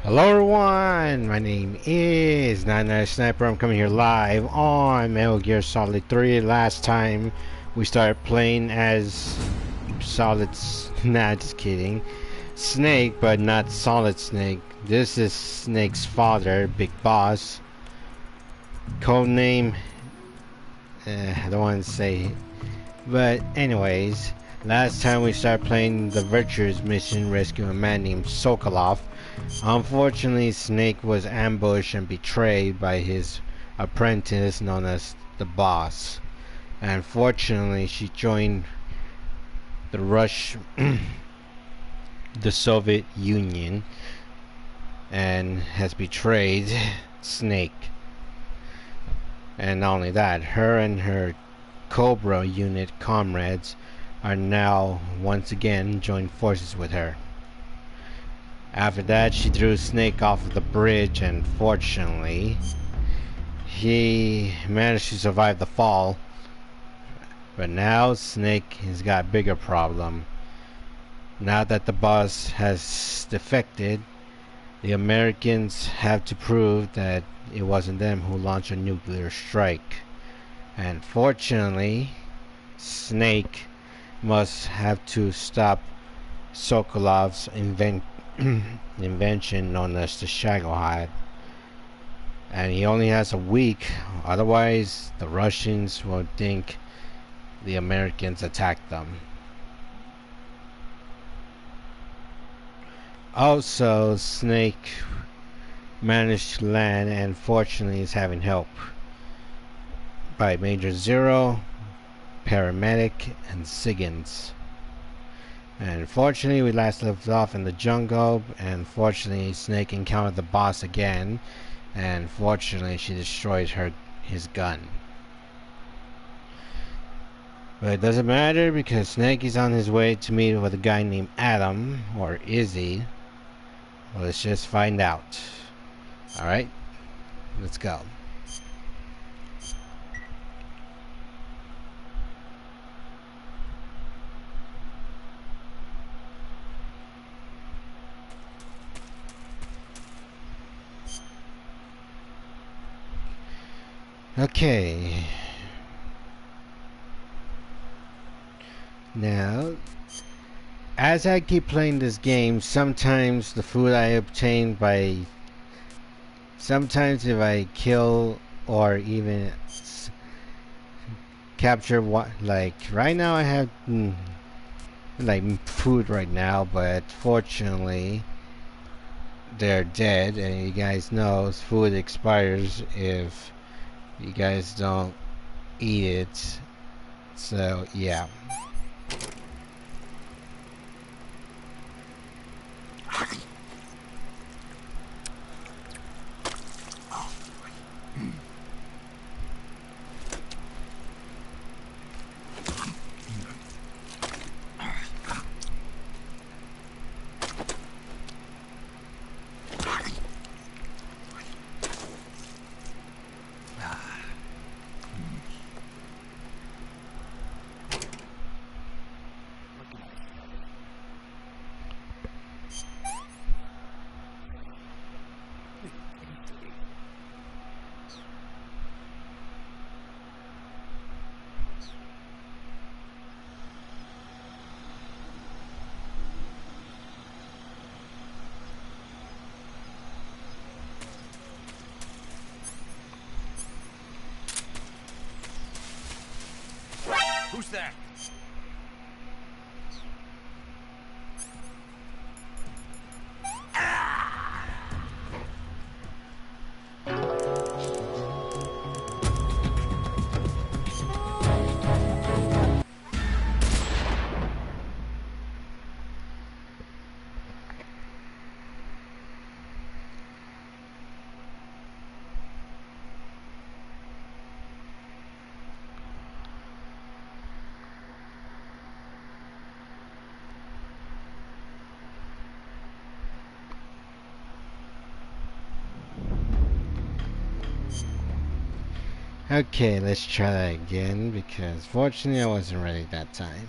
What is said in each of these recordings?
Hello everyone, my name is Nine Sniper. I'm coming here live on Metal Gear Solid 3. Last time we started playing as nah, just kidding. Snake, but not Solid Snake. This is Snake's father, Big Boss. Codename, I don't want to say it. But anyways, last time we started playing the Virtues mission, rescuing a man named Sokolov. Unfortunately, Snake was ambushed and betrayed by his apprentice known as the Boss. And fortunately, she joined the the Soviet Union, and has betrayed Snake. And not only that, her and her Cobra unit comrades are now once again joined forces with her. After that, she threw Snake off of the bridge, and fortunately, he managed to survive the fall. But now Snake has got a bigger problem. Now that the boss has defected, the Americans have to prove that it wasn't them who launched a nuclear strike. And fortunately, Snake must have to stop Sokolov's invention known as the Shagohod. And he only has a week, otherwise the Russians will think the Americans attacked them. Also, Snake managed to land and fortunately is having help by Major Zero, Paramedic, and Siggins. And fortunately, we last left off in the jungle, and fortunately, Snake encountered the boss again, and fortunately, she destroyed his gun. But it doesn't matter because Snake is on his way to meet with a guy named Adam, or Izzy. Well, let's just find out. Alright, let's go. Okay. Now, as I keep playing this game, sometimes the food I obtain by... Sometimes if I kill or even capture what... Like, right now I have... like, food right now, but fortunately... they're dead, and you guys know food expires if you guys don't eat it. So, yeah. Who's there? Okay, let's try that again, because fortunately I wasn't ready that time.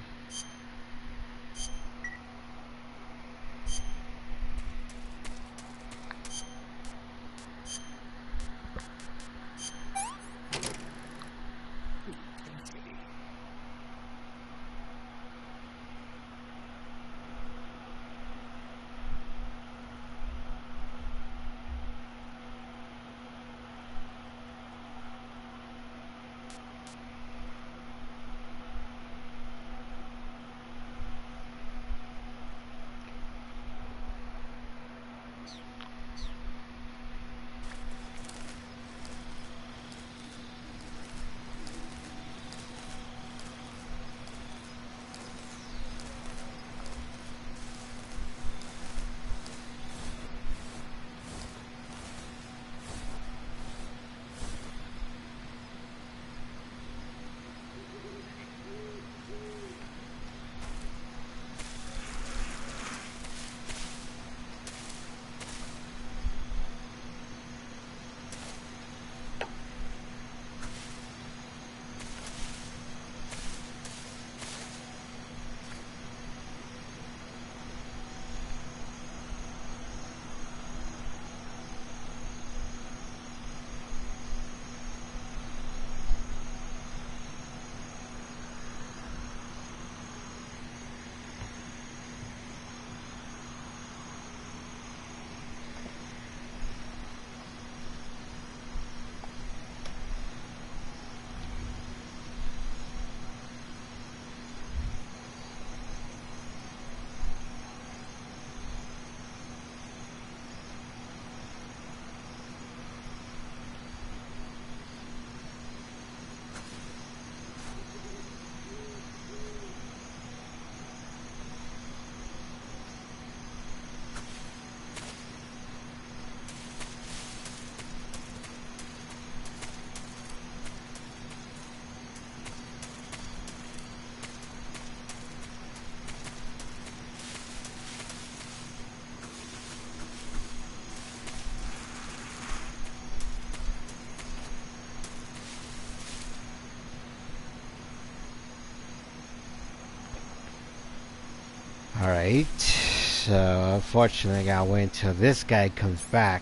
Alright, so unfortunately I gotta wait until this guy comes back.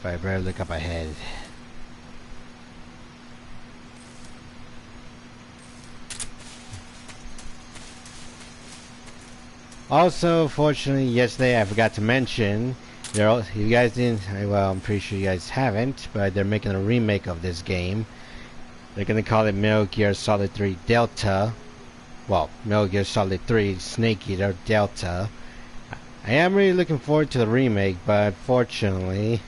But I better look up ahead. Also, fortunately, yesterday I forgot to mention, you guys didn't, well, I'm pretty sure you guys haven't, but they're making a remake of this game. They're gonna call it Metal Gear Solid 3 Delta. Well, Metal Gear Solid 3 Snake Eater Delta. I am really looking forward to the remake, but fortunately,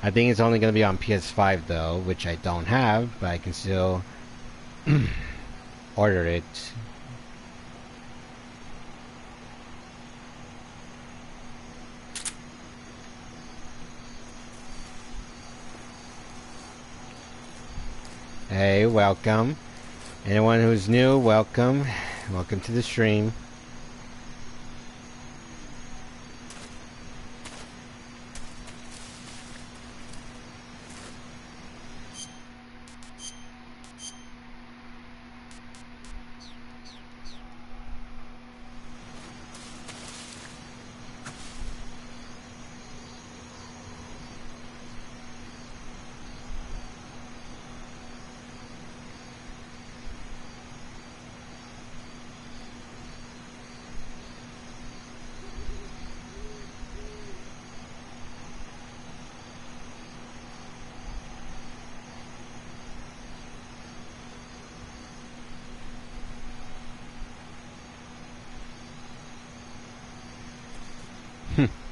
I think it's only gonna be on PS5 though, which I don't have, but I can still order it. Hey, welcome. Anyone who's new, welcome. Welcome to the stream.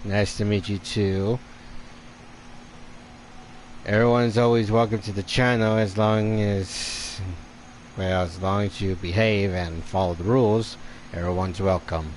Nice to meet you too. Everyone's always welcome to the channel as long as, well, as long as you behave and follow the rules, everyone's welcome.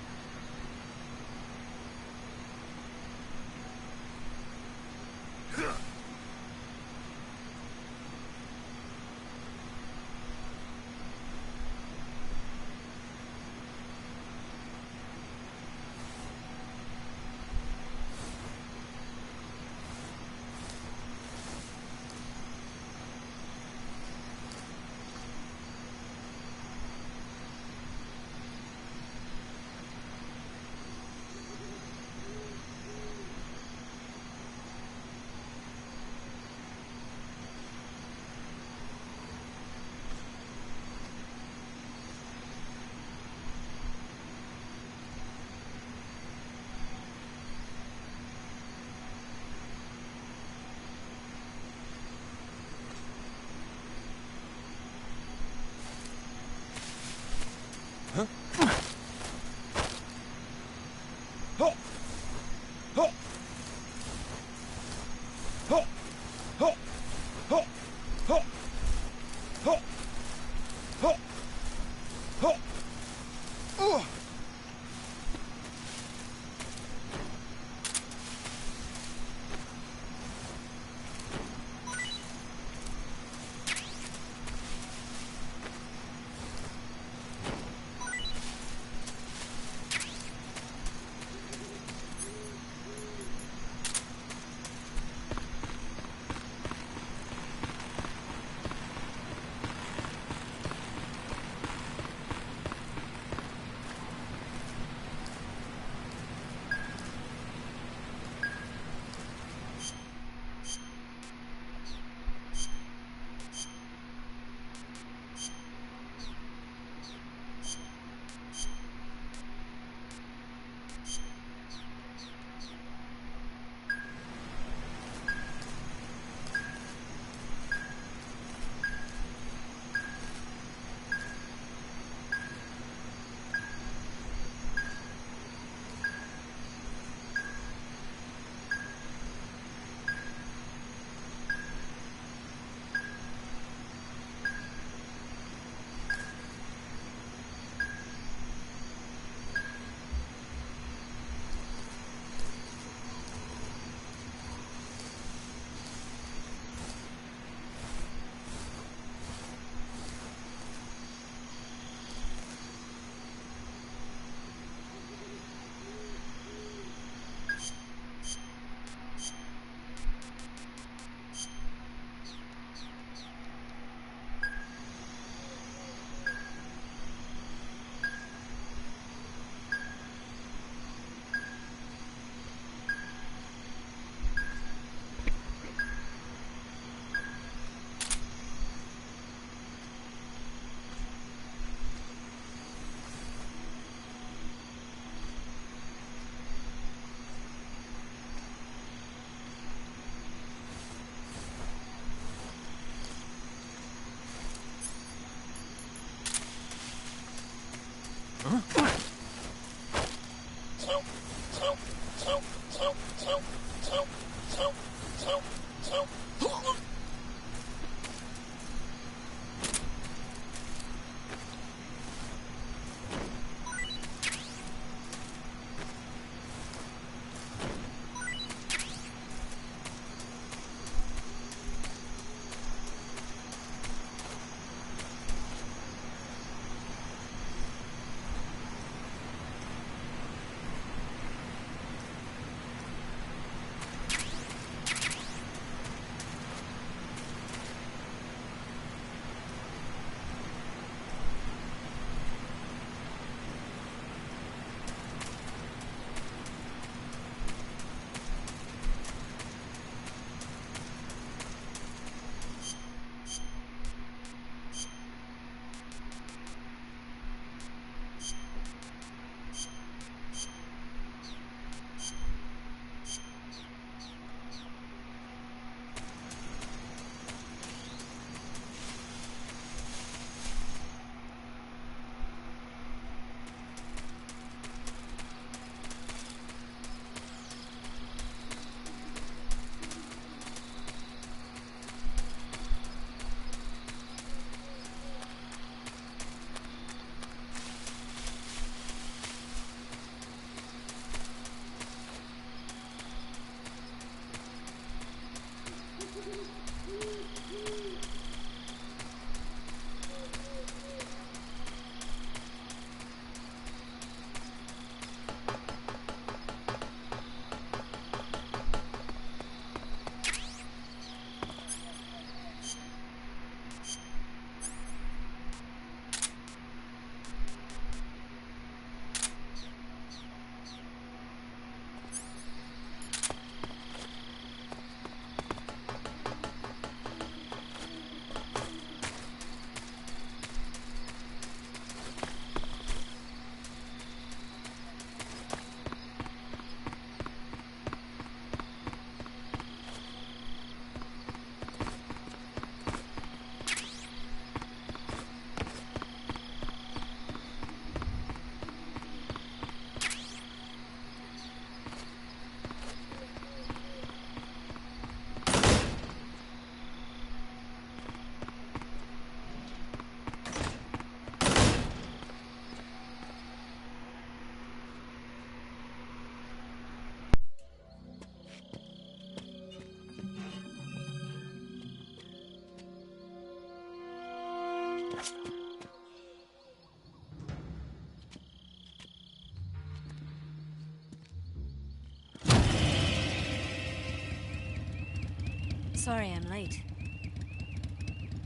Sorry I'm late.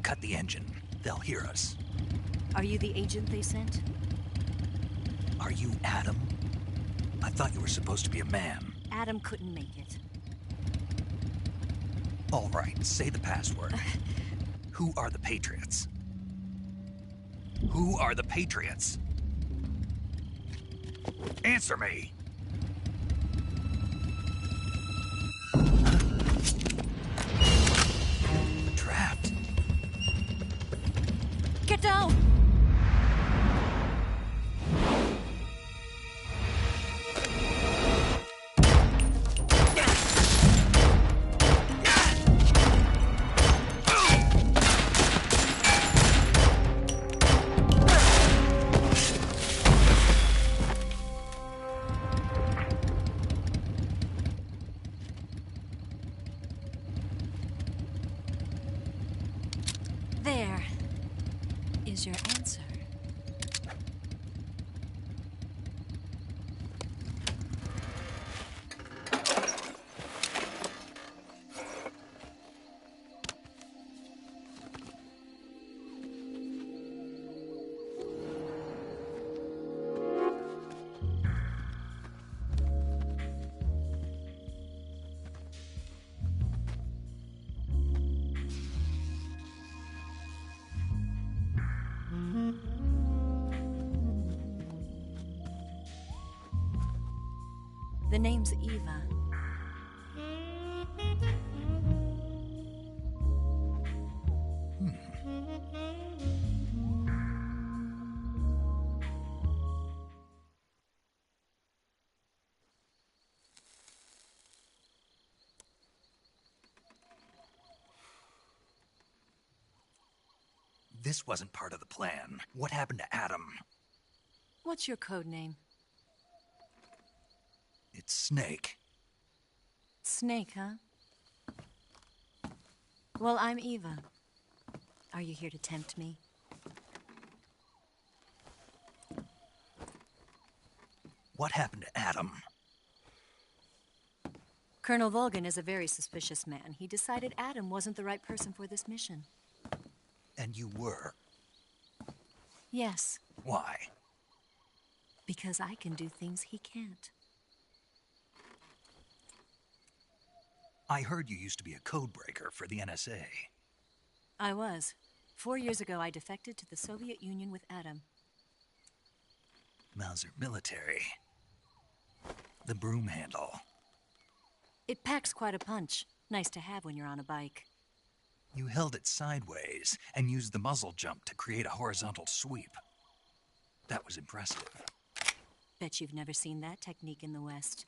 Cut the engine. They'll hear us. Are you the agent they sent? Are you Adam? I thought you were supposed to be a man. Adam couldn't make it. All right, say the password. Who are the Patriots? Who are the Patriots? Answer me! Trapped. Get down! There is your answer. The name's Eva. This wasn't part of the plan. What happened to Adam? What's your code name? It's Snake. Snake, huh? Well, I'm Eva. Are you here to tempt me? What happened to Adam? Colonel Volgin is a very suspicious man. He decided Adam wasn't the right person for this mission. And you were. Yes, Why? because I can do things he can't. I heard you used to be a codebreaker for the NSA. I was. 4 years ago, I defected to the Soviet Union with Adam. Mauser military. The broom handle. It packs quite a punch. Nice to have when you're on a bike. You held it sideways and used the muzzle jump to create a horizontal sweep. That was impressive. Bet you've never seen that technique in the West.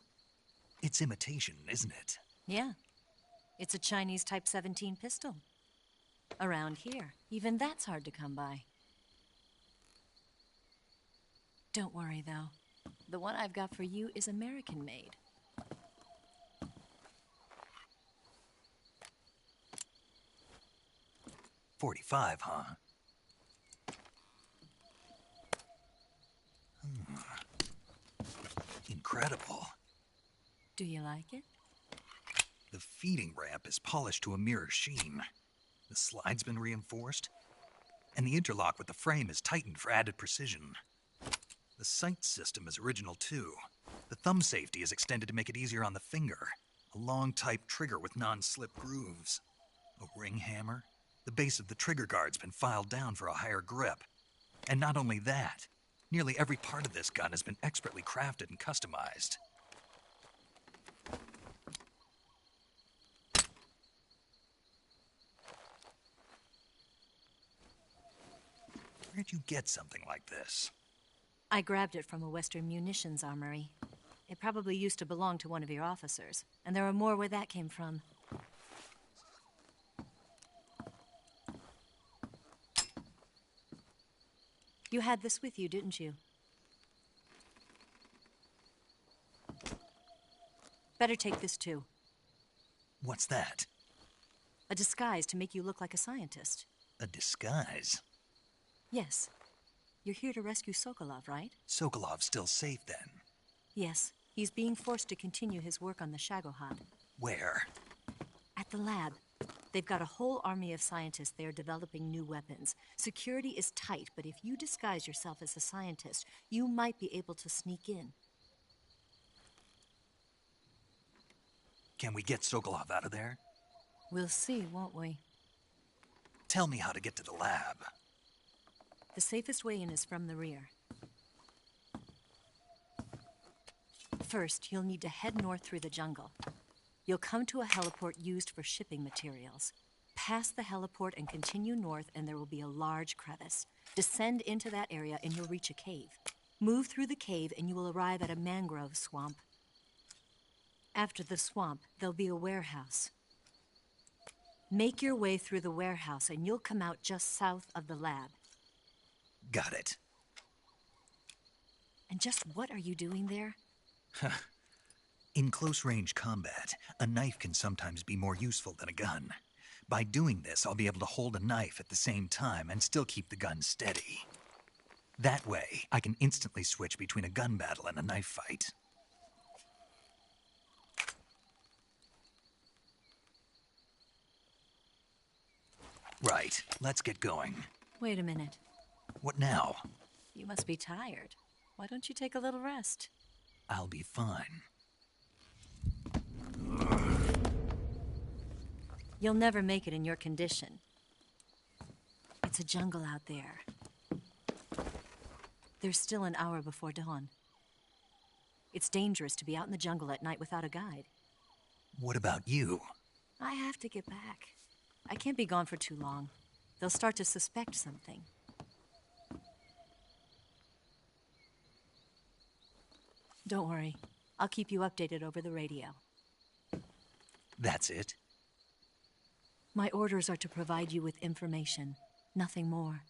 It's imitation, isn't it? Yeah. It's a Chinese Type 17 pistol. Around here, even that's hard to come by. Don't worry, though. The one I've got for you is American-made. .45, huh? Incredible. Do you like it? The feeding ramp is polished to a mirror sheen. The slide's been reinforced, and the interlock with the frame is tightened for added precision. The sight system is original too. The thumb safety is extended to make it easier on the finger. A long type trigger with non-slip grooves. A ring hammer. The base of the trigger guard's been filed down for a higher grip. And not only that, nearly every part of this gun has been expertly crafted and customized. Where'd you get something like this? I grabbed it from a Western munitions armory. It probably used to belong to one of your officers, and there are more where that came from. You had this with you, didn't you? Better take this too. What's that? A disguise to make you look like a scientist. A disguise? Yes. You're here to rescue Sokolov, right? Sokolov's still safe then. Yes. He's being forced to continue his work on the Shagohod. Where? At the lab. They've got a whole army of scientists there developing new weapons. Security is tight, but if you disguise yourself as a scientist, you might be able to sneak in. Can we get Sokolov out of there? We'll see, won't we? Tell me how to get to the lab. The safest way in is from the rear. First, you'll need to head north through the jungle. You'll come to a heliport used for shipping materials. Pass the heliport and continue north, and there will be a large crevice. Descend into that area and you'll reach a cave. Move through the cave and you will arrive at a mangrove swamp. After the swamp, there'll be a warehouse. Make your way through the warehouse and you'll come out just south of the lab. Got it. And just what are you doing there? In close-range combat, a knife can sometimes be more useful than a gun. By doing this, I'll be able to hold a knife at the same time and still keep the gun steady. That way, I can instantly switch between a gun battle and a knife fight. Right, let's get going. Wait a minute. What now? You must be tired. Why don't you take a little rest? I'll be fine. You'll never make it in your condition. It's a jungle out there. There's still an hour before dawn. It's dangerous to be out in the jungle at night without a guide. What about you? I have to get back. I can't be gone for too long. They'll start to suspect something. Don't worry. I'll keep you updated over the radio. That's it? My orders are to provide you with information, nothing more.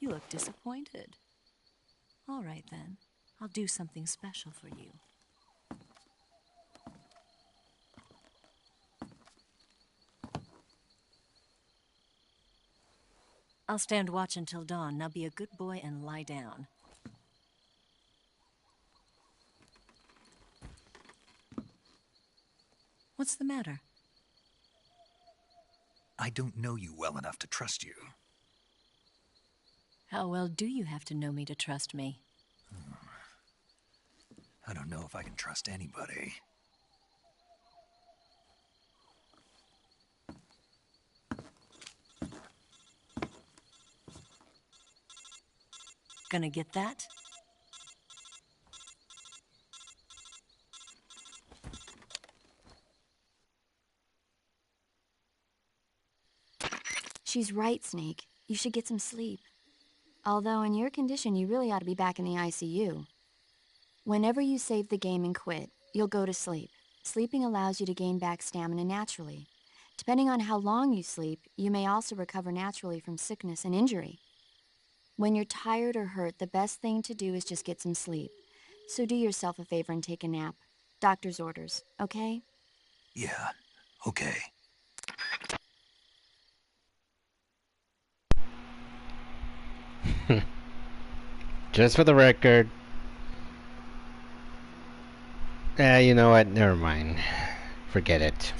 You look disappointed. All right, then. I'll do something special for you. I'll stand watch until dawn. Now be a good boy and lie down. What's the matter? I don't know you well enough to trust you. How well do you have to know me to trust me? I don't know if I can trust anybody. Gonna get that? She's right, Snake. You should get some sleep. Although in your condition, you really ought to be back in the ICU. Whenever you save the game and quit, you'll go to sleep. Sleeping allows you to gain back stamina naturally. Depending on how long you sleep, you may also recover naturally from sickness and injury. When you're tired or hurt, the best thing to do is just get some sleep. So do yourself a favor and take a nap. Doctor's orders, okay? Yeah, okay. Just for the record. You know what? Never mind. Forget it.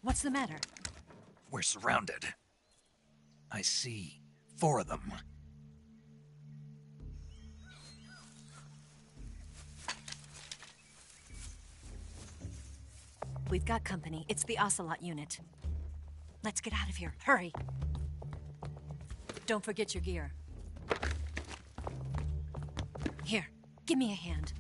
What's the matter? We're surrounded. I see 4 of them. We've got company. It's the Ocelot unit. Let's get out of here. Hurry. Don't forget your gear. Here, give me a hand.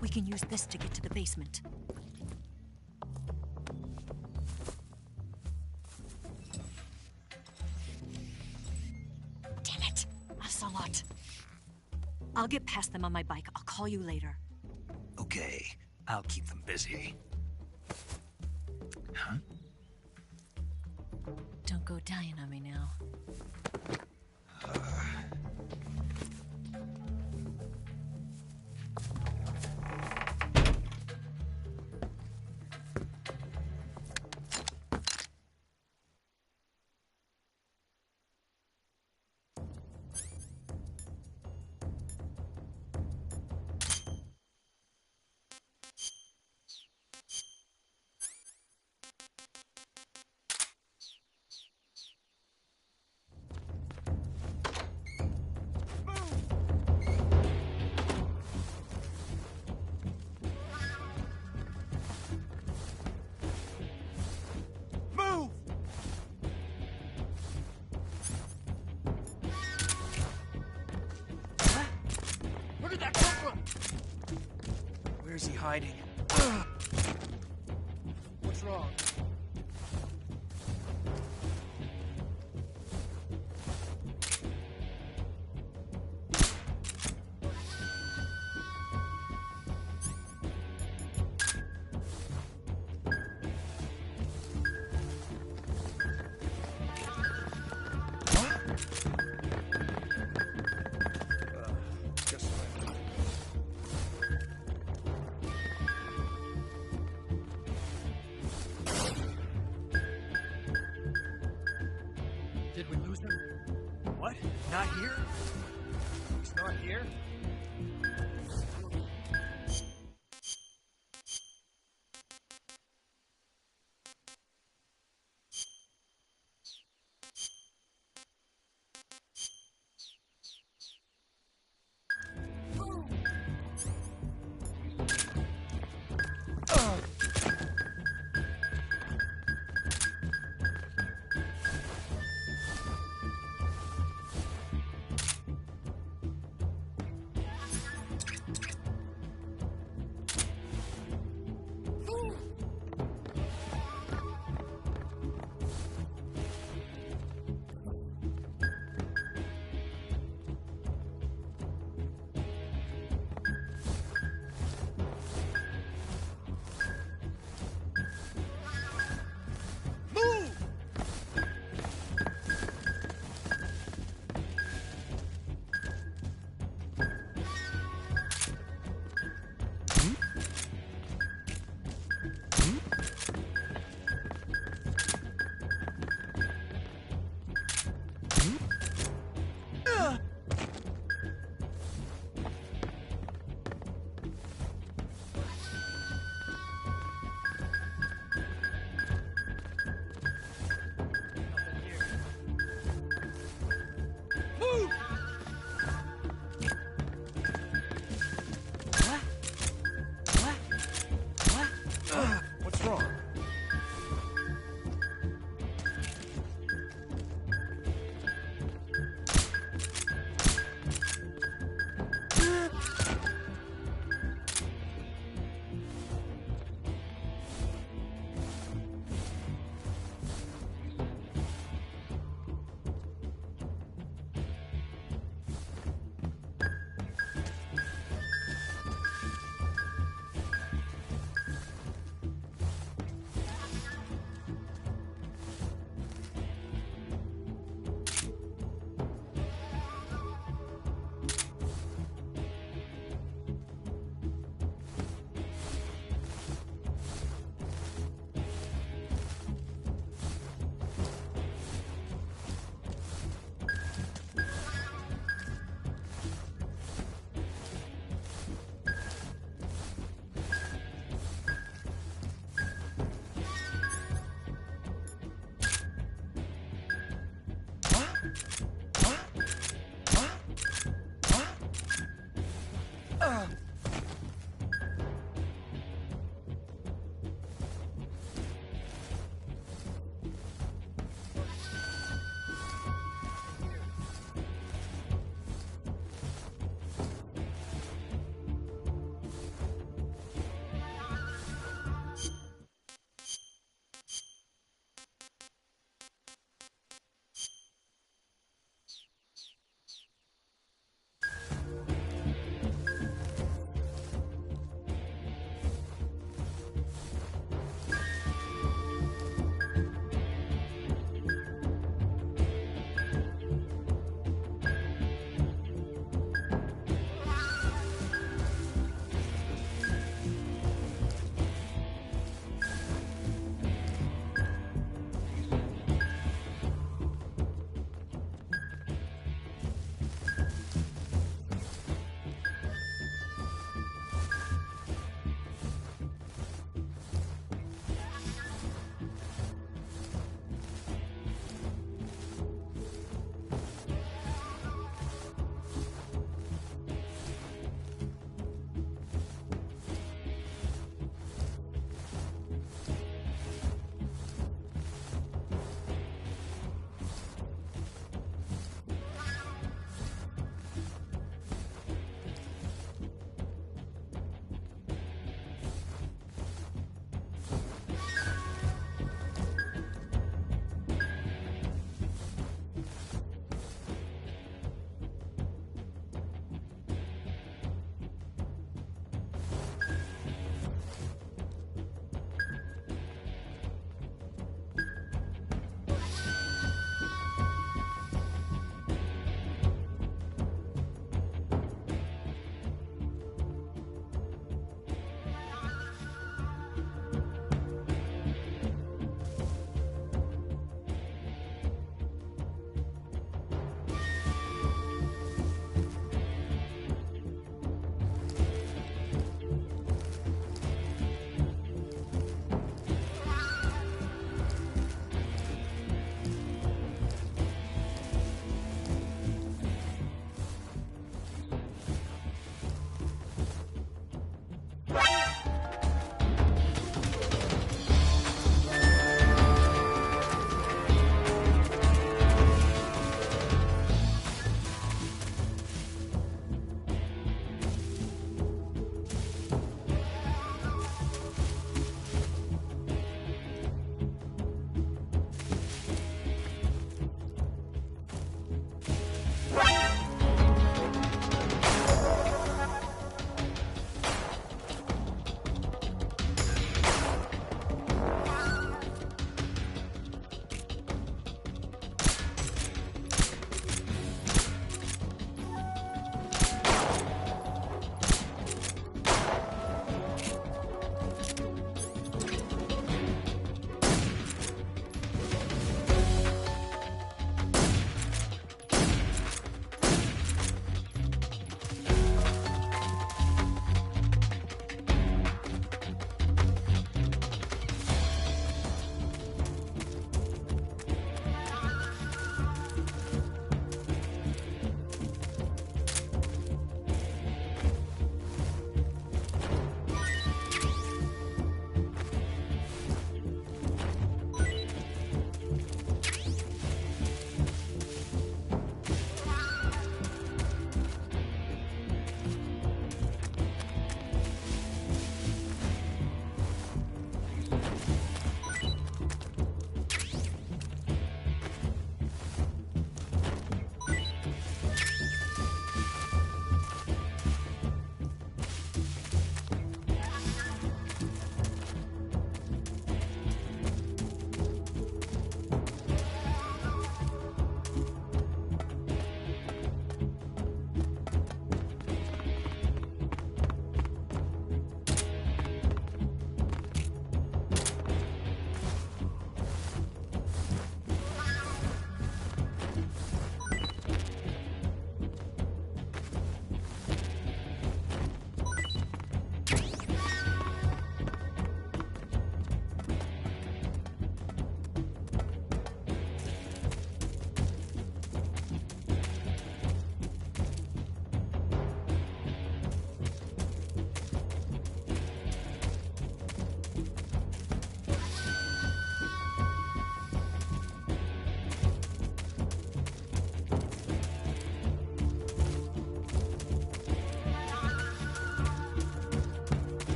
We can use this to get to the basement. Damn it, Ocelot. I'll get past them on my bike. I'll call you later. Okay, I'll keep them busy. Huh? Don't go dying on me now. Where's he hiding? What's wrong? Just fine.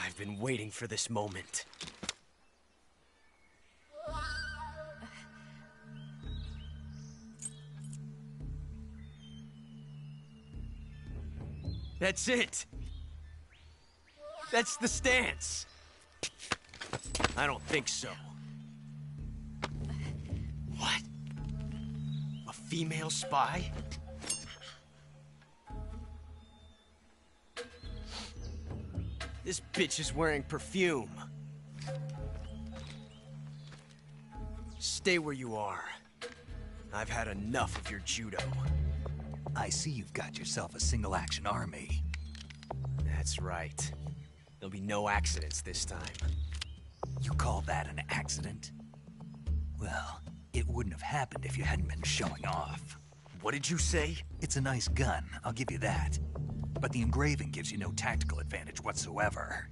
I've been waiting for this moment. That's it! That's the stance! I don't think so. What? A female spy? This bitch is wearing perfume. Stay where you are. I've had enough of your judo. I see you've got yourself a single-action army. That's right. There'll be no accidents this time. You call that an accident? Well, it wouldn't have happened if you hadn't been showing off. What did you say? It's a nice gun, I'll give you that. But the engraving gives you no tactical advantage whatsoever.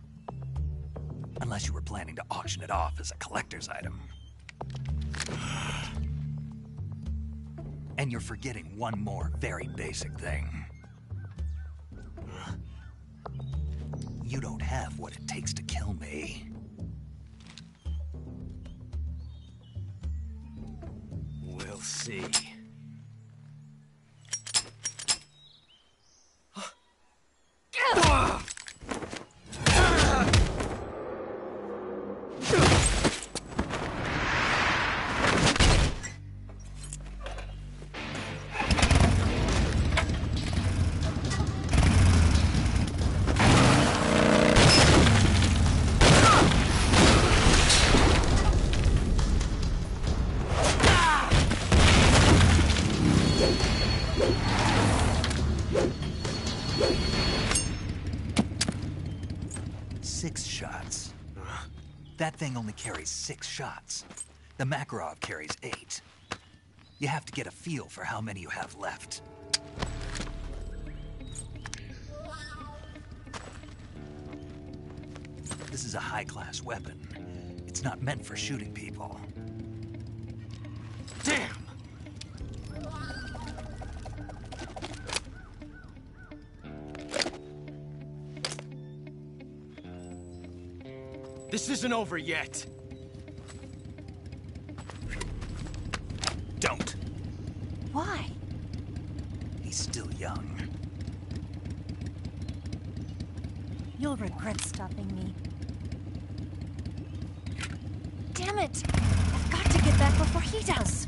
Unless you were planning to auction it off as a collector's item. And you're forgetting one more very basic thing. You don't have what it takes to kill me. We'll see. That thing only carries 6 shots. The Makarov carries 8. You have to get a feel for how many you have left. This is a high-class weapon. It's not meant for shooting people. Damn! This isn't over yet. Don't. Why? He's still young. You'll regret stopping me. Damn it! I've got to get back before he does.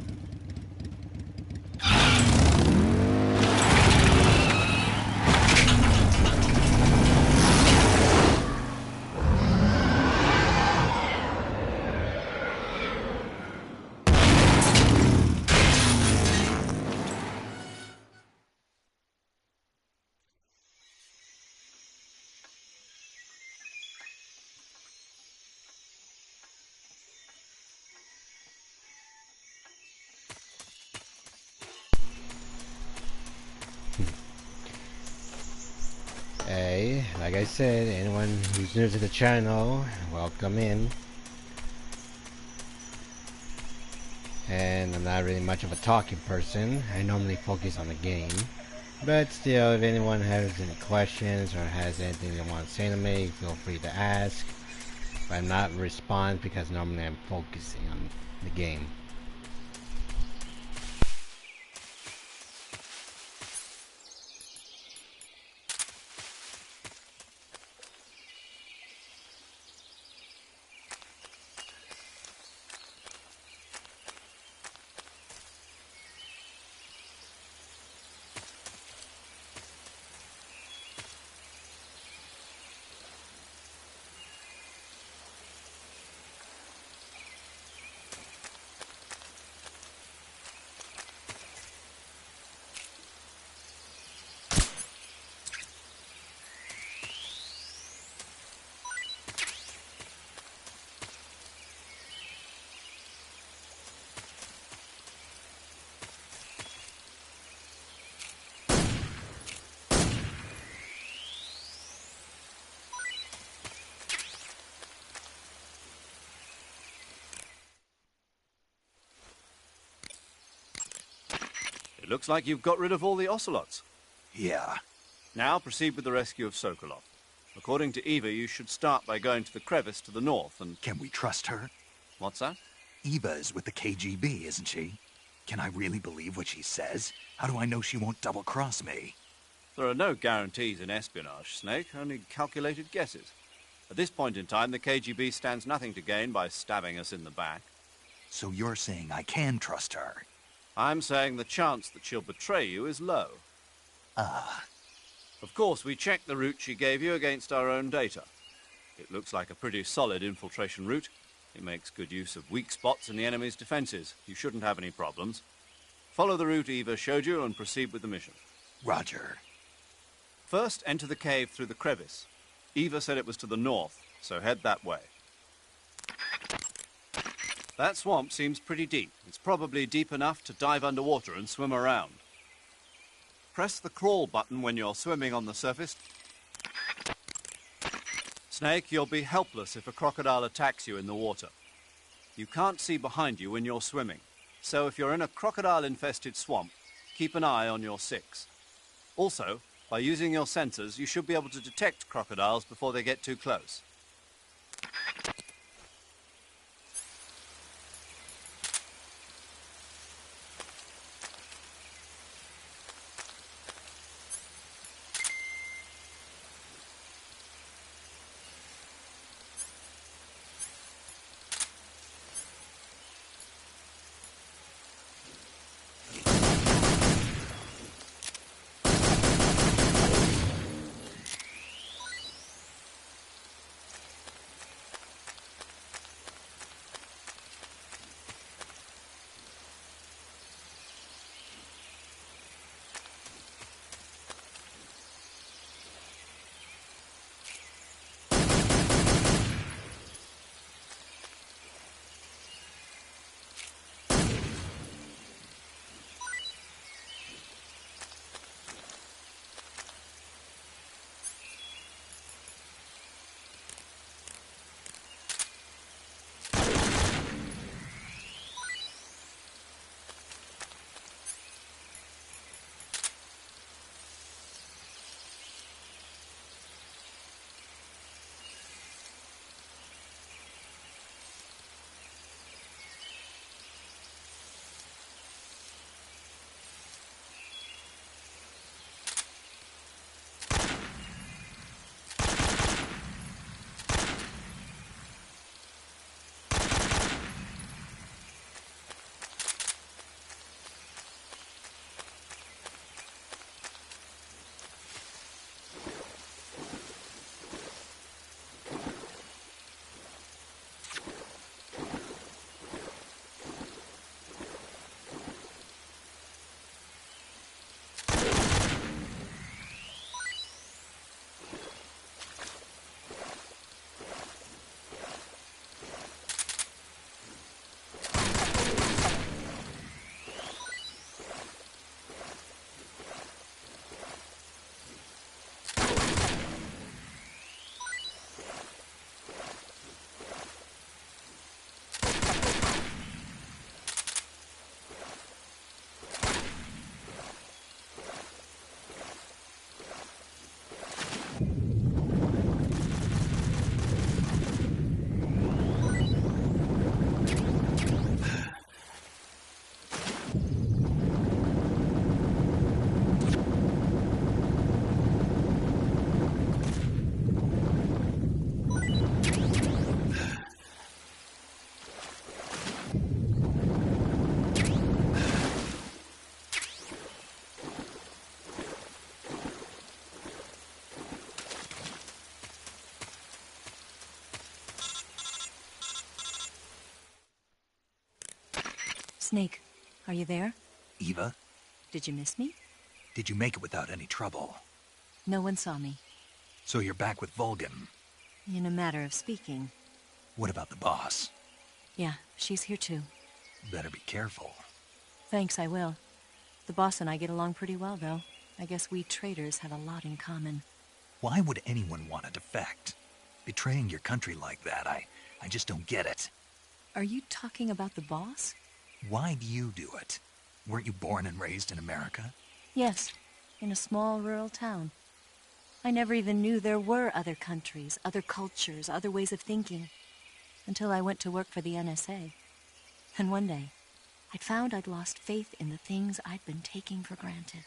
Hey, like I said, anyone who's new to the channel, welcome in. And I'm not really much of a talking person. I normally focus on the game. But still, if anyone has any questions or has anything they want to say to me, feel free to ask. But I'm not respond because normally I'm focusing on the game. It looks like you've got rid of all the ocelots. Yeah. Now proceed with the rescue of Sokolov. According to Eva, you should start by going to the crevice to the north and... Can we trust her? What's that? Eva is with the KGB, isn't she? Can I really believe what she says? How do I know she won't double-cross me? There are no guarantees in espionage, Snake, only calculated guesses. At this point in time, the KGB stands nothing to gain by stabbing us in the back. So you're saying I can trust her? I'm saying the chance that she'll betray you is low. Ah. Of course, we checked the route she gave you against our own data. It looks like a pretty solid infiltration route. It makes good use of weak spots in the enemy's defenses. You shouldn't have any problems. Follow the route Eva showed you and proceed with the mission. Roger. First, enter the cave through the crevice. Eva said it was to the north, so head that way. That swamp seems pretty deep. It's probably deep enough to dive underwater and swim around. Press the crawl button when you're swimming on the surface. Snake, you'll be helpless if a crocodile attacks you in the water. You can't see behind you when you're swimming, so if you're in a crocodile-infested swamp, keep an eye on your six. Also, by using your sensors, you should be able to detect crocodiles before they get too close. Snake, are you there? Eva, Did you miss me? did you make it without any trouble? No one saw me. So you're back with Volgin. In a matter of speaking. What about the boss? Yeah, she's here too. Better be careful. Thanks, I will. The boss and I get along pretty well, though. I guess we traitors have a lot in common. Why would anyone want to defect? Betraying your country like that, I just don't get it. Are you talking about the boss? Why do you do it? Weren't you born and raised in America? Yes, in a small rural town. I never even knew there were other countries, other cultures, other ways of thinking, until I went to work for the NSA. And one day, I'd found I'd lost faith in the things I'd been taking for granted.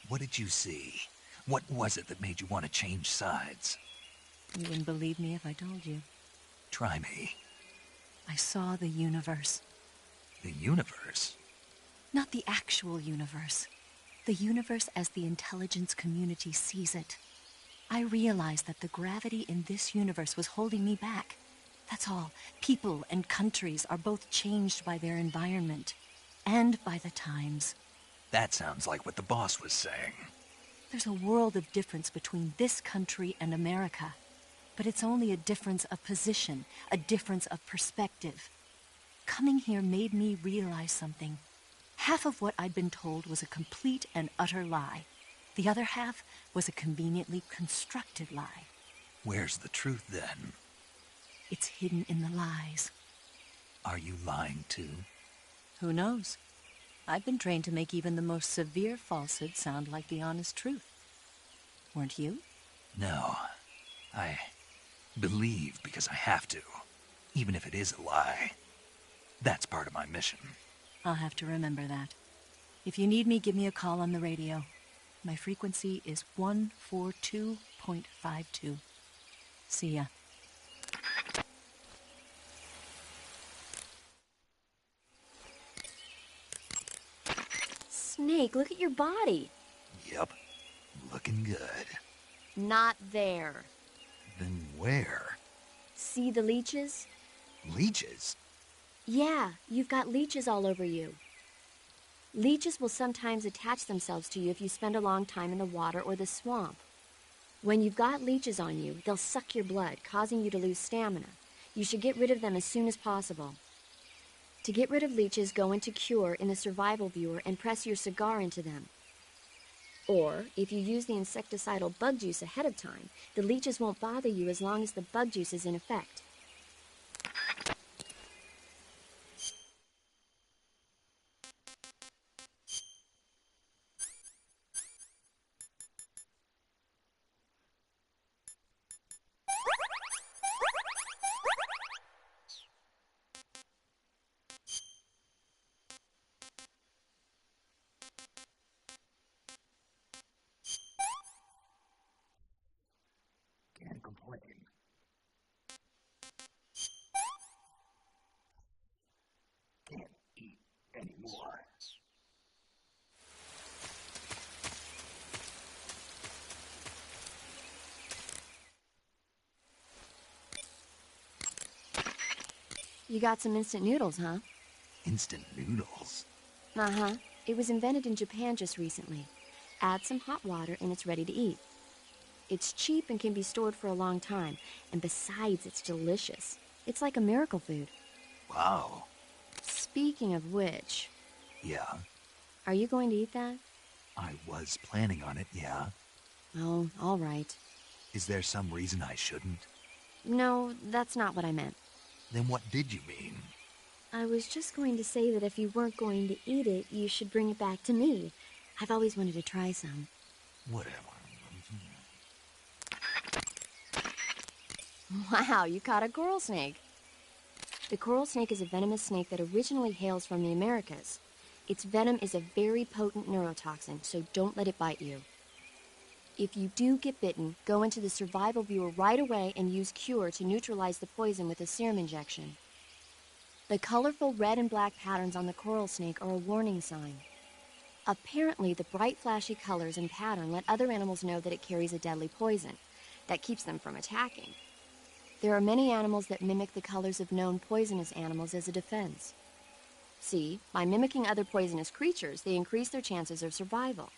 What did you see? What was it that made you want to change sides? You wouldn't believe me if I told you. Try me. I saw the universe. The universe? Not the actual universe. The universe as the intelligence community sees it. I realized that the gravity in this universe was holding me back. That's all. People and countries are both changed by their environment and by the times. That sounds like what the boss was saying. There's a world of difference between this country and America. But it's only a difference of position, a difference of perspective. Coming here made me realize something. Half of what I'd been told was a complete and utter lie. The other half was a conveniently constructed lie. Where's the truth, then? It's hidden in the lies. Are you lying, too? Who knows? I've been trained to make even the most severe falsehood sound like the honest truth. Weren't you? No. I believe because I have to, even if it is a lie. That's part of my mission. I'll have to remember that. If you need me, give me a call on the radio. My frequency is 142.52. See ya. Snake, look at your body. Yep. Looking good. Not there. Then where? See the leeches? Leeches? Yeah, you've got leeches all over you. Leeches will sometimes attach themselves to you if you spend a long time in the water or the swamp. When you've got leeches on you, they'll suck your blood, causing you to lose stamina. You should get rid of them as soon as possible. To get rid of leeches, go into Cure in the survival viewer and press your cigar into them. Or, if you use the insecticidal bug juice ahead of time, the leeches won't bother you as long as the bug juice is in effect. Can't complain. Can't eat anymore. You got some instant noodles, huh? Instant noodles? Uh-huh. It was invented in Japan just recently. Add some hot water and it's ready to eat. It's cheap and can be stored for a long time, and besides, it's delicious. It's like a miracle food. Wow. Speaking of which, Yeah, are you going to eat that? I was planning on it, yeah. Oh, all right. Is there some reason I shouldn't? No, that's not what I meant. Then what did you mean? I was just going to say that if you weren't going to eat it, you should bring it back to me. I've always wanted to try some. Whatever. Wow, you caught a coral snake. The coral snake is a venomous snake that originally hails from the Americas. Its venom is a very potent neurotoxin, so don't let it bite you. If you do get bitten, go into the survival viewer right away and use Cure to neutralize the poison with a serum injection. The colorful red and black patterns on the coral snake are a warning sign. Apparently, the bright flashy colors and pattern let other animals know that it carries a deadly poison that keeps them from attacking. There are many animals that mimic the colors of known poisonous animals as a defense. See, by mimicking other poisonous creatures, they increase their chances of survival.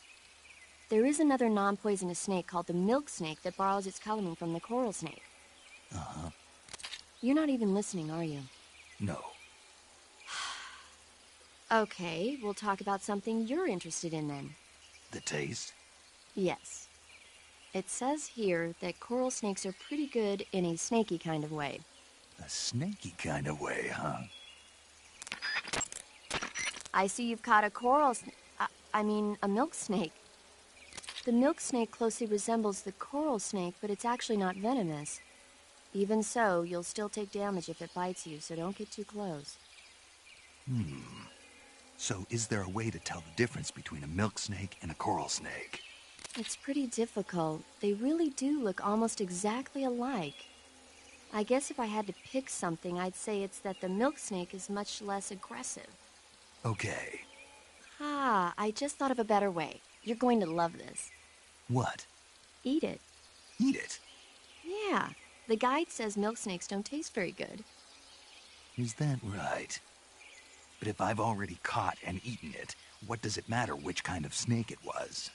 There is another non-poisonous snake called the milk snake that borrows its coloring from the coral snake. Uh-huh. You're not even listening, are you? No. Okay, we'll talk about something you're interested in then. The taste? Yes. It says here that coral snakes are pretty good in a snaky kind of way. A snaky kind of way, huh? I see you've caught a a milk snake. The milk snake closely resembles the coral snake, but it's actually not venomous. Even so, you'll still take damage if it bites you, so don't get too close. So is there a way to tell the difference between a milk snake and a coral snake? It's pretty difficult. They really do look almost exactly alike. I guess if I had to pick something, I'd say it's that the milk snake is much less aggressive. Okay. Ah, I just thought of a better way. You're going to love this. What? Eat it. Eat it? Yeah. The guide says milk snakes don't taste very good. Is that right? But if I've already caught and eaten it, what does it matter which kind of snake it was?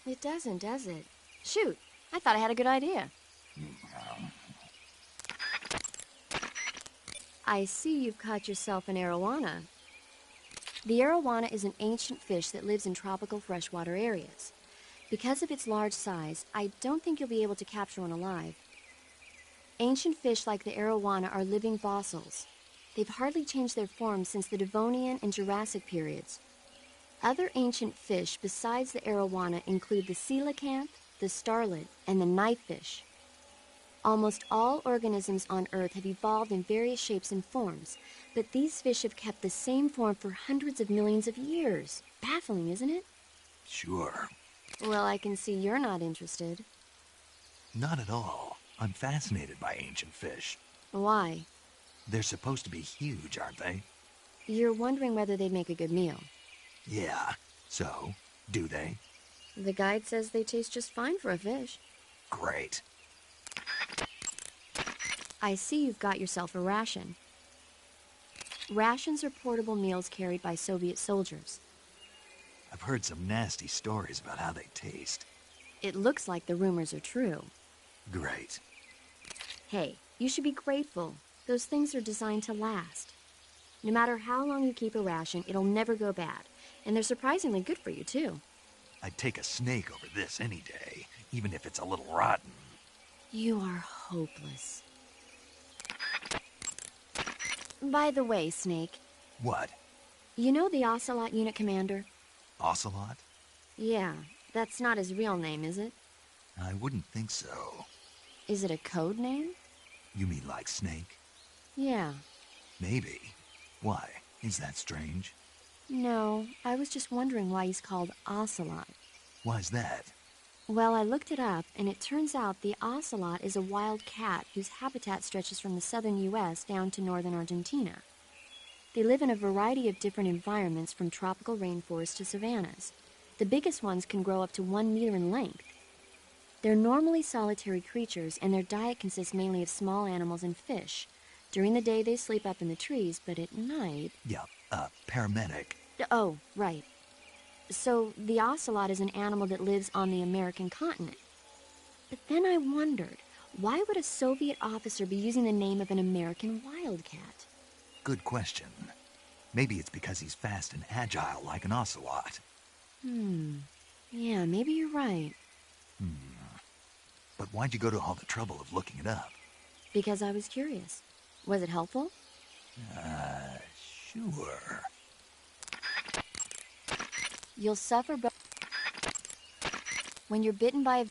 It doesn't, does it? Shoot, I thought I had a good idea. I see you've caught yourself an arowana. The arowana is an ancient fish that lives in tropical freshwater areas. Because of its large size, I don't think you'll be able to capture one alive. Ancient fish like the arowana are living fossils. They've hardly changed their form since the Devonian and Jurassic periods. Other ancient fish besides the arowana include the coelacanth, the starlet, and the knifefish. Almost all organisms on Earth have evolved in various shapes and forms, but these fish have kept the same form for hundreds of millions of years. Baffling, isn't it? Sure. Well, I can see you're not interested. Not at all. I'm fascinated by ancient fish. Why? They're supposed to be huge, aren't they? You're wondering whether they'd make a good meal. Yeah. So, do they? The guide says they taste just fine for a fish. Great. I see you've got yourself a ration. Rations are portable meals carried by Soviet soldiers. I've heard some nasty stories about how they taste. It looks like the rumors are true. Great. Hey, you should be grateful. Those things are designed to last. No matter how long you keep a ration, it'll never go bad. And they're surprisingly good for you, too. I'd take a snake over this any day, even if it's a little rotten. You are hopeless. By the way, Snake. What? You know the Ocelot unit commander? Ocelot? Yeah, that's not his real name, is it? I wouldn't think so. Is it a code name? You mean like Snake? Yeah. Maybe. Why? Is that strange? No, I was just wondering why he's called Ocelot. Why's that? Well, I looked it up, and it turns out the ocelot is a wild cat whose habitat stretches from the southern U.S. down to northern Argentina. They live in a variety of different environments, from tropical rainforests to savannas. The biggest ones can grow up to 1 meter in length. They're normally solitary creatures, and their diet consists mainly of small animals and fish. During the day, they sleep up in the trees, but at night... Yeah, paramedic. Oh, right. So, the ocelot is an animal that lives on the American continent. But then I wondered, why would a Soviet officer be using the name of an American wildcat? Good question. Maybe it's because he's fast and agile like an ocelot. Yeah, maybe you're right. But why'd you go to all the trouble of looking it up? Because I was curious. Was it helpful? Sure. You'll suffer when you're bitten by a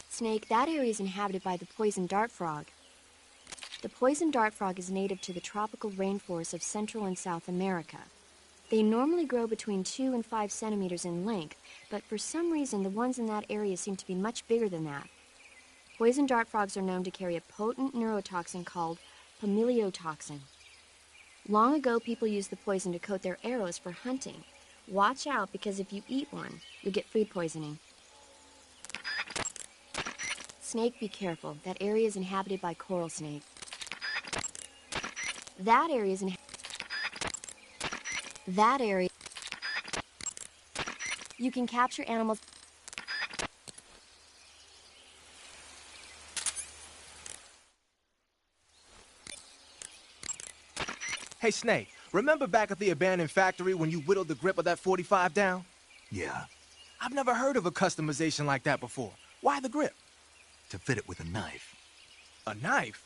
snake. That area is inhabited by the poison dart frog. The poison dart frog is native to the tropical rainforests of Central and South America. They normally grow between 2 and 5 centimeters in length, but for some reason the ones in that area seem to be much bigger than that. Poison dart frogs are known to carry a potent neurotoxin called pumiliotoxin. Long ago, people used the poison to coat their arrows for hunting. Watch out, because if you eat one, you'll get food poisoning. Snake, be careful. That area is inhabited by coral snake. That area is you can capture animals. Hey, Snake, remember back at the abandoned factory when you whittled the grip of that 45 down? Yeah, I've never heard of a customization like that before. Why the grip? to fit it with a knife. A knife?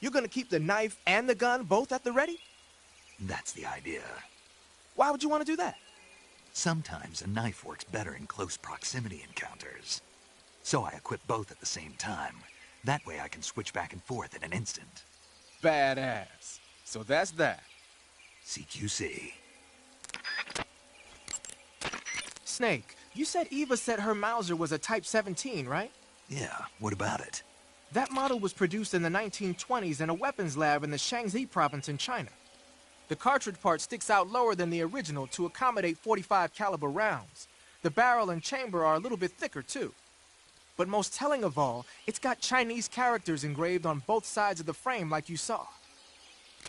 You're gonna keep the knife and the gun both at the ready? That's the idea. Why would you want to do that? Sometimes a knife works better in close proximity encounters. So I equip both at the same time. That way I can switch back and forth in an instant. Badass. So that's that. CQC. Snake, you said Eva said her Mauser was a Type 17, right? Yeah, what about it? That model was produced in the 1920s in a weapons lab in the Shaanxi province in China. The cartridge part sticks out lower than the original to accommodate 45 caliber rounds. The barrel and chamber are a little bit thicker too. But most telling of all, it's got Chinese characters engraved on both sides of the frame like you saw.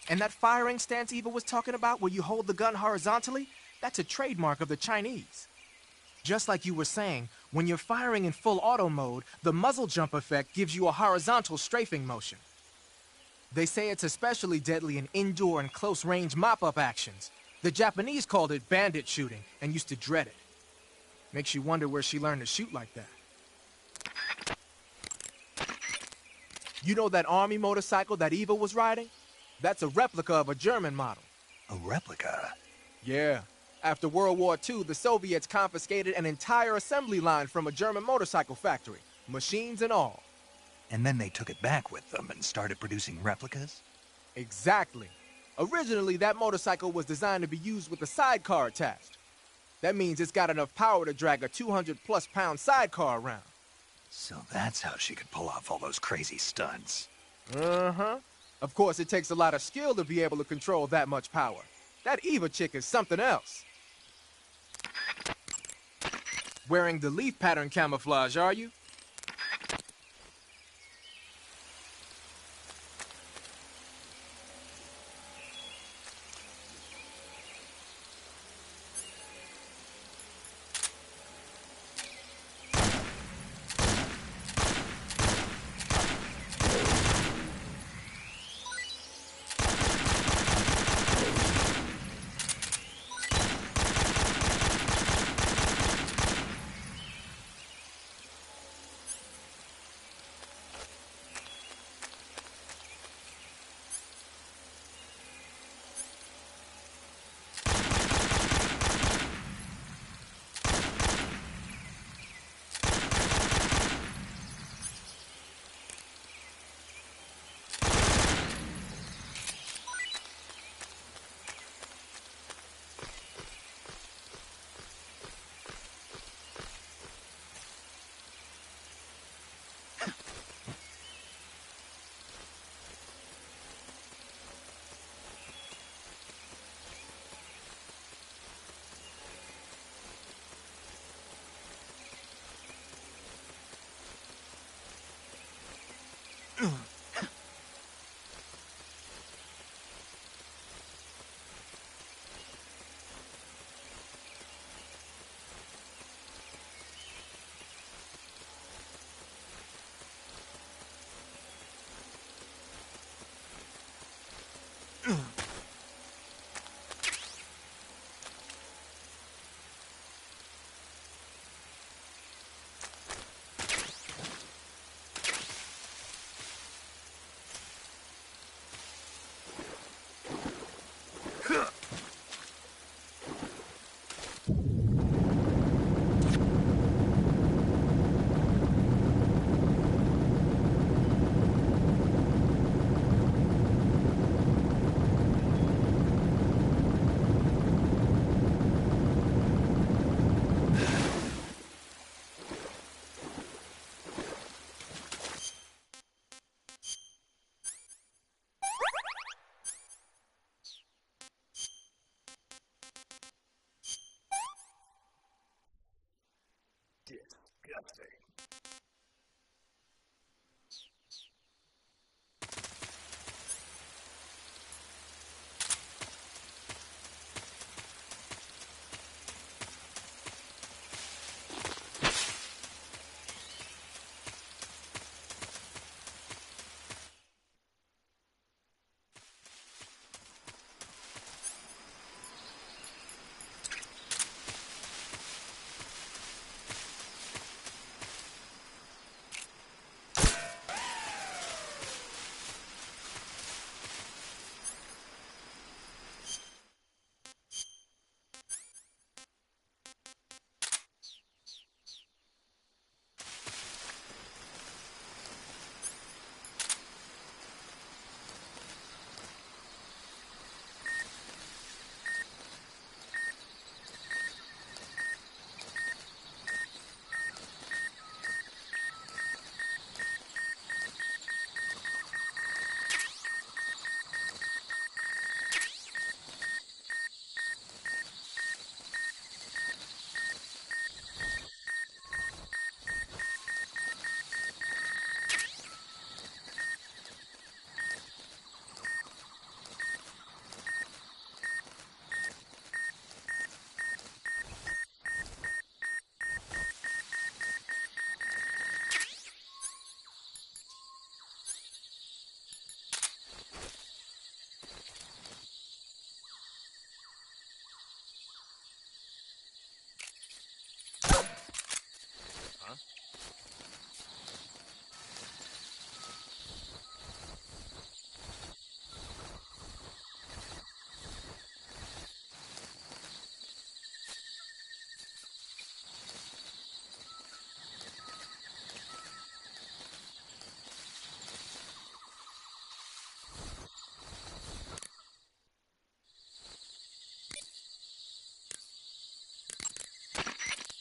And that firing stance Eva was talking about where you hold the gun horizontally, that's a trademark of the Chinese. Just like you were saying, when you're firing in full auto mode, the muzzle jump effect gives you a horizontal strafing motion. They say it's especially deadly in indoor and close-range mop-up actions. The Japanese called it bandit shooting and used to dread it. Makes you wonder where she learned to shoot like that. You know that army motorcycle that Eva was riding? That's a replica of a German model. A replica? Yeah. After World War II, the Soviets confiscated an entire assembly line from a German motorcycle factory, machines and all. And then they took it back with them and started producing replicas? Exactly. Originally, that motorcycle was designed to be used with a sidecar attached. That means it's got enough power to drag a 200-plus pound sidecar around. So that's how she could pull off all those crazy stunts. Uh-huh. Of course, it takes a lot of skill to be able to control that much power. That Eva chick is something else. Wearing the leaf pattern camouflage, are you?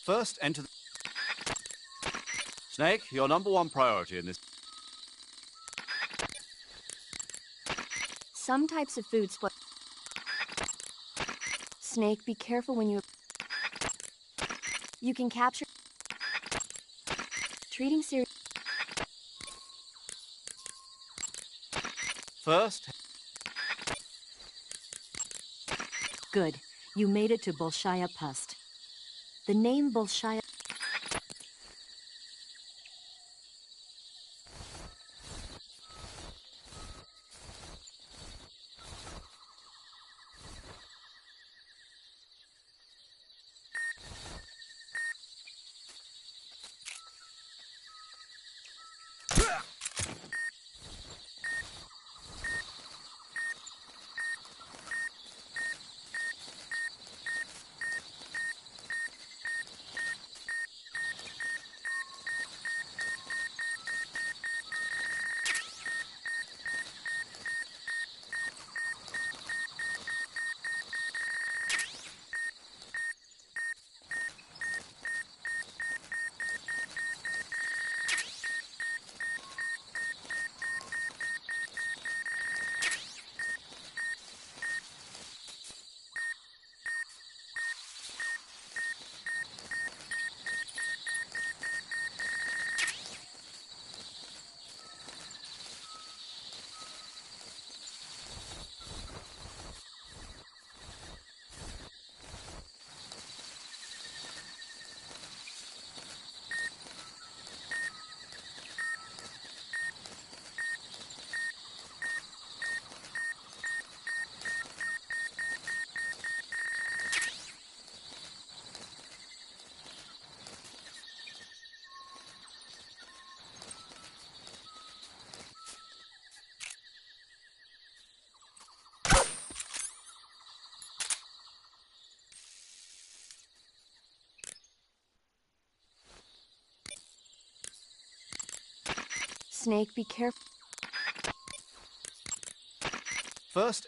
First, enter the... Snake, your number one priority in this... Some types of food spoil. Snake, be careful when you... You can capture... Treating serious... First... Good. You made it to Bolshaya Pust. The name Bolshaya... Snake, be careful. First...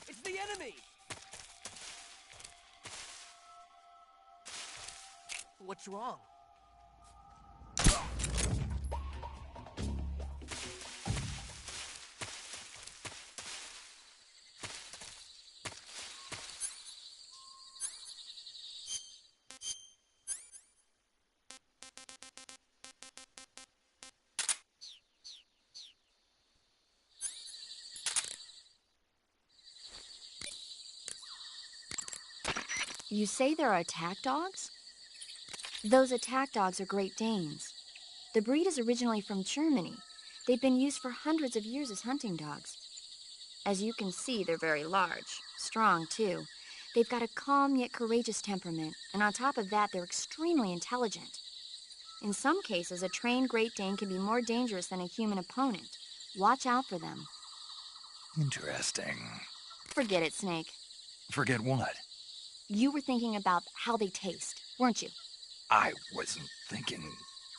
It's the enemy! What's wrong? You say there are attack dogs? Those attack dogs are Great Danes. The breed is originally from Germany. They've been used for hundreds of years as hunting dogs. As you can see, they're very large, strong too. They've got a calm yet courageous temperament, and on top of that, they're extremely intelligent. In some cases, a trained Great Dane can be more dangerous than a human opponent. Watch out for them. Interesting. Forget it, Snake. Forget what? You were thinking about how they taste, weren't you? I wasn't thinking...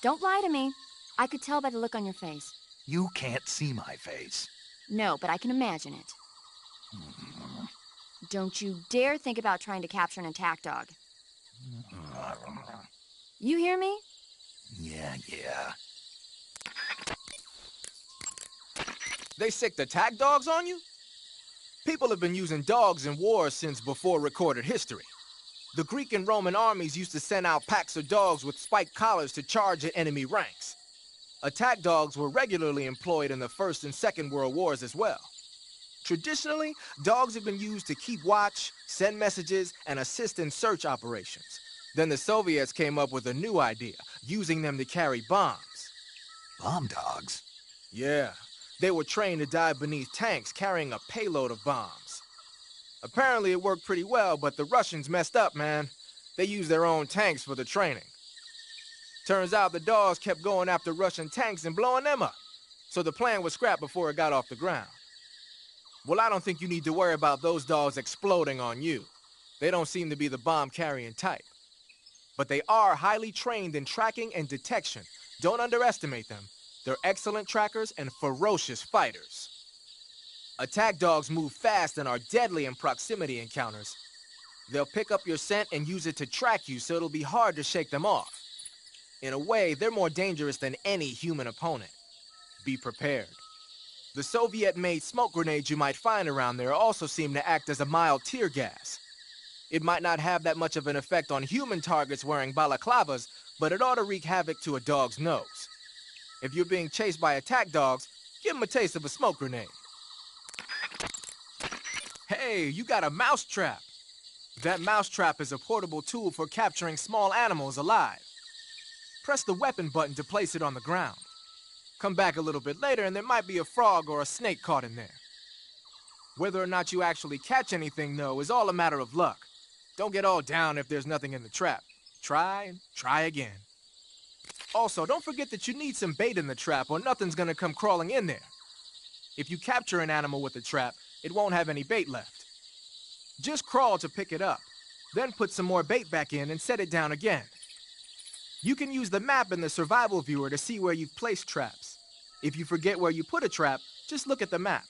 Don't lie to me. I could tell by the look on your face. You can't see my face. No, but I can imagine it. Don't you dare think about trying to capture an attack dog. You hear me? Yeah. They sicked attack dogs on you? People have been using dogs in wars since before recorded history. The Greek and Roman armies used to send out packs of dogs with spiked collars to charge at enemy ranks. Attack dogs were regularly employed in the First and Second World Wars as well. Traditionally, dogs have been used to keep watch, send messages, and assist in search operations. Then the Soviets came up with a new idea, using them to carry bombs. Bomb dogs? Yeah, they were trained to dive beneath tanks carrying a payload of bombs. Apparently it worked pretty well, but the Russians messed up, man. They used their own tanks for the training. Turns out the dogs kept going after Russian tanks and blowing them up, so the plan was scrapped before it got off the ground. Well, I don't think you need to worry about those dogs exploding on you. They don't seem to be the bomb-carrying type. But they are highly trained in tracking and detection. Don't underestimate them. They're excellent trackers and ferocious fighters. Attack dogs move fast and are deadly in proximity encounters. They'll pick up your scent and use it to track you, so it'll be hard to shake them off. In a way, they're more dangerous than any human opponent. Be prepared. The Soviet-made smoke grenades you might find around there also seem to act as a mild tear gas. It might not have that much of an effect on human targets wearing balaclavas, but it ought to wreak havoc to a dog's nose. If you're being chased by attack dogs, give them a taste of a smoke grenade. Hey, you got a mousetrap. That mousetrap is a portable tool for capturing small animals alive. Press the weapon button to place it on the ground. Come back a little bit later and there might be a frog or a snake caught in there. Whether or not you actually catch anything, though, is all a matter of luck. Don't get all down if there's nothing in the trap. Try and try again. Also, don't forget that you need some bait in the trap or nothing's gonna come crawling in there. If you capture an animal with a trap, it won't have any bait left. Just crawl to pick it up, then put some more bait back in and set it down again. You can use the map in the survival viewer to see where you've placed traps. If you forget where you put a trap, just look at the map.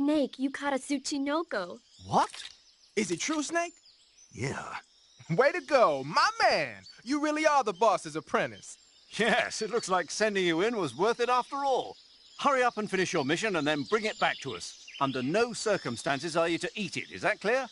Snake, you caught a Tsuchinoko. What? Is it true, Snake? Yeah. Way to go, my man! You really are the boss's apprentice. Yes, it looks like sending you in was worth it after all. Hurry up and finish your mission and then bring it back to us. Under no circumstances are you to eat it, is that clear?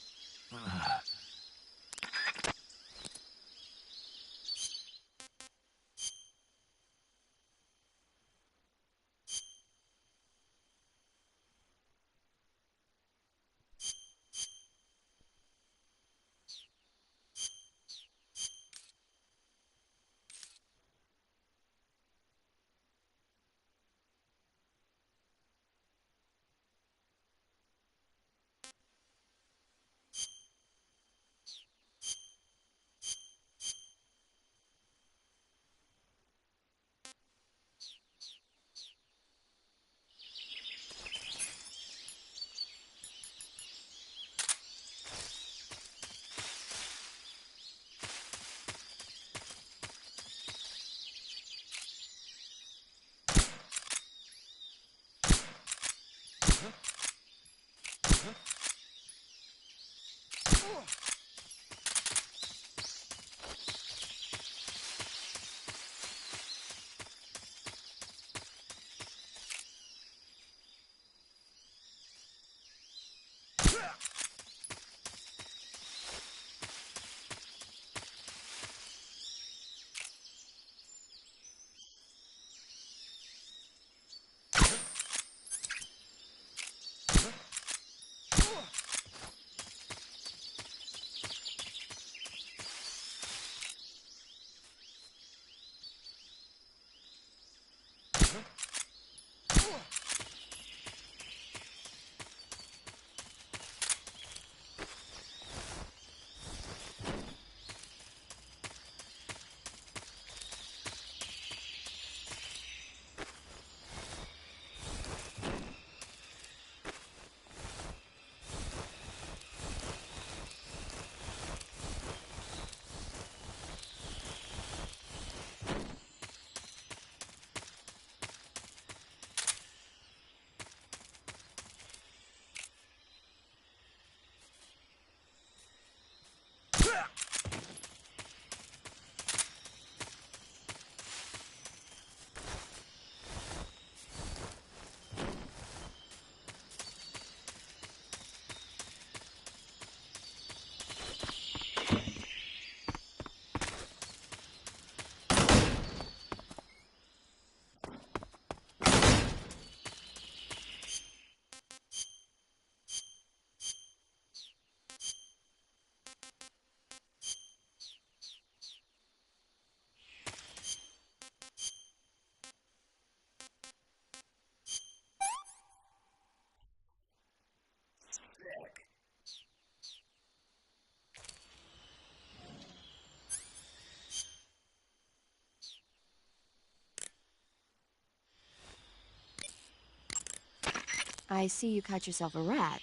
I see you caught yourself a rat.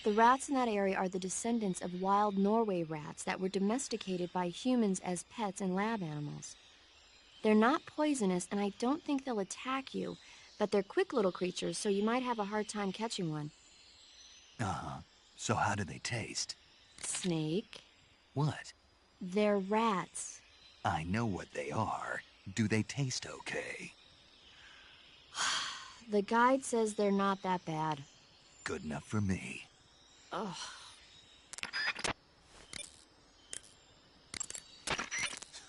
The rats in that area are the descendants of wild Norway rats that were domesticated by humans as pets and lab animals. They're not poisonous, and I don't think they'll attack you, but they're quick little creatures, so you might have a hard time catching one. Uh-huh. So how do they taste? Snake, What? they're rats. I know what they are. Do they taste okay? The guide says they're not that bad. Good enough for me. Ugh.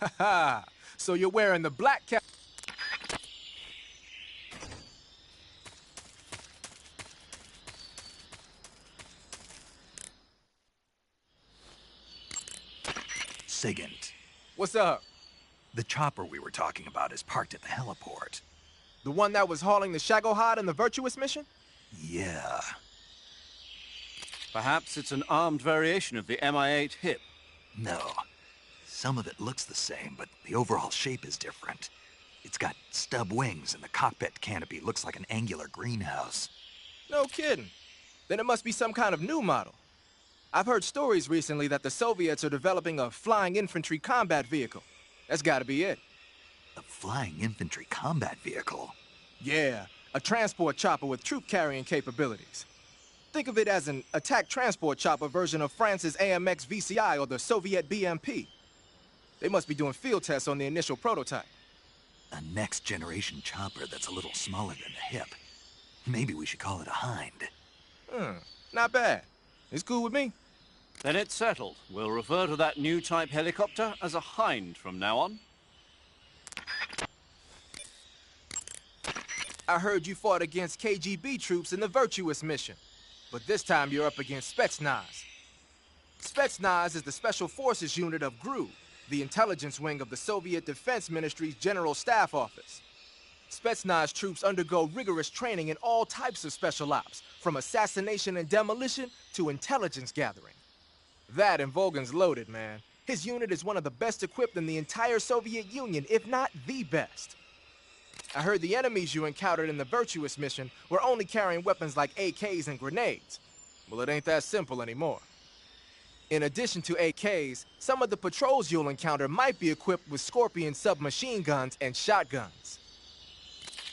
Haha. So you're wearing the black cap. Sigint, What's up? the chopper we were talking about is parked at the heliport. The one that was hauling the Shagohod in the Virtuous mission? Yeah. Perhaps it's an armed variation of the Mi-8 hip. No. Some of it looks the same, but the overall shape is different. It's got stub wings, and the cockpit canopy looks like an angular greenhouse. No kidding. Then it must be some kind of new model. I've heard stories recently that the Soviets are developing a flying infantry combat vehicle. That's gotta be it. A flying infantry combat vehicle? Yeah, a transport chopper with troop-carrying capabilities. Think of it as an attack transport chopper version of France's AMX VCI or the Soviet BMP. They must be doing field tests on the initial prototype. A next-generation chopper that's a little smaller than the hip. Maybe we should call it a Hind. Not bad. It's cool with me. Then it's settled. We'll refer to that new type helicopter as a Hind from now on. I heard you fought against KGB troops in the Virtuous mission. But this time you're up against Spetsnaz. Spetsnaz is the Special Forces unit of GRU, the intelligence wing of the Soviet Defense Ministry's General Staff Office. Spetsnaz troops undergo rigorous training in all types of special ops, from assassination and demolition to intelligence gathering. That and Volgan's loaded, man. His unit is one of the best equipped in the entire Soviet Union, if not the best. I heard the enemies you encountered in the Virtuous mission were only carrying weapons like AKs and grenades. Well, it ain't that simple anymore. In addition to AKs, some of the patrols you'll encounter might be equipped with Scorpion submachine guns and shotguns.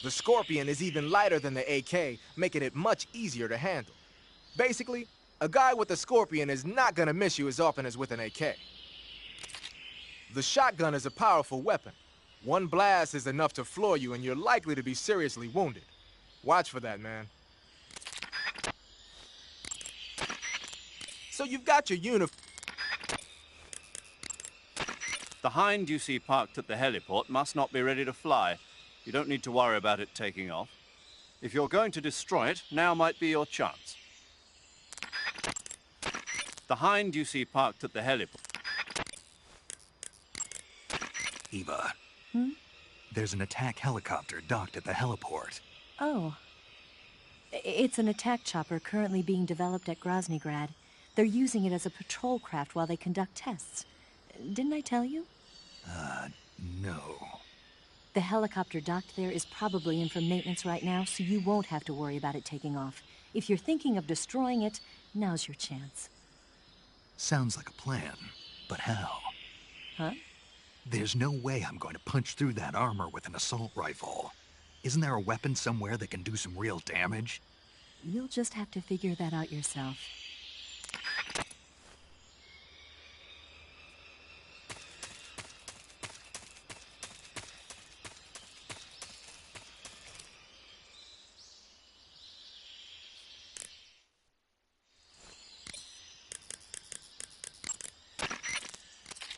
The Scorpion is even lighter than the AK, making it much easier to handle. Basically, a guy with a Scorpion is not gonna miss you as often as with an AK. The shotgun is a powerful weapon. One blast is enough to floor you and you're likely to be seriously wounded. Watch for that, man. So you've got your uniform. The Hind you see parked at the heliport must not be ready to fly. You don't need to worry about it taking off. If you're going to destroy it, now might be your chance. The Hind you see parked at the heliport. Eva. There's an attack helicopter docked at the heliport. Oh. It's an attack chopper currently being developed at Groznygrad. They're using it as a patrol craft while they conduct tests. Didn't I tell you? No. The helicopter docked there is probably in for maintenance right now, so you won't have to worry about it taking off. If you're thinking of destroying it, now's your chance. Sounds like a plan, but how? Huh? There's no way I'm going to punch through that armor with an assault rifle. Isn't there a weapon somewhere that can do some real damage? You'll just have to figure that out yourself.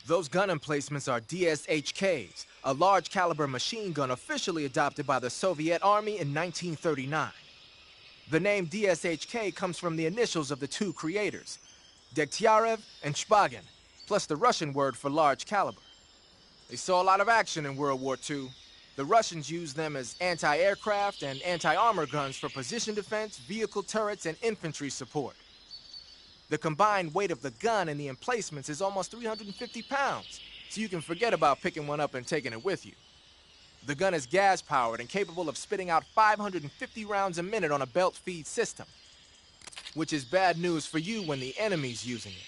Those gun emplacements are DSHKs, a large caliber machine gun officially adopted by the Soviet Army in 1939. The name DSHK comes from the initials of the two creators, Degtyarev and Shpagin, plus the Russian word for large caliber. They saw a lot of action in World War II. The Russians used them as anti-aircraft and anti-armor guns for position defense, vehicle turrets, and infantry support. The combined weight of the gun and the emplacements is almost 350 pounds, so you can forget about picking one up and taking it with you. The gun is gas-powered and capable of spitting out 550 rounds a minute on a belt feed system, which is bad news for you when the enemy's using it.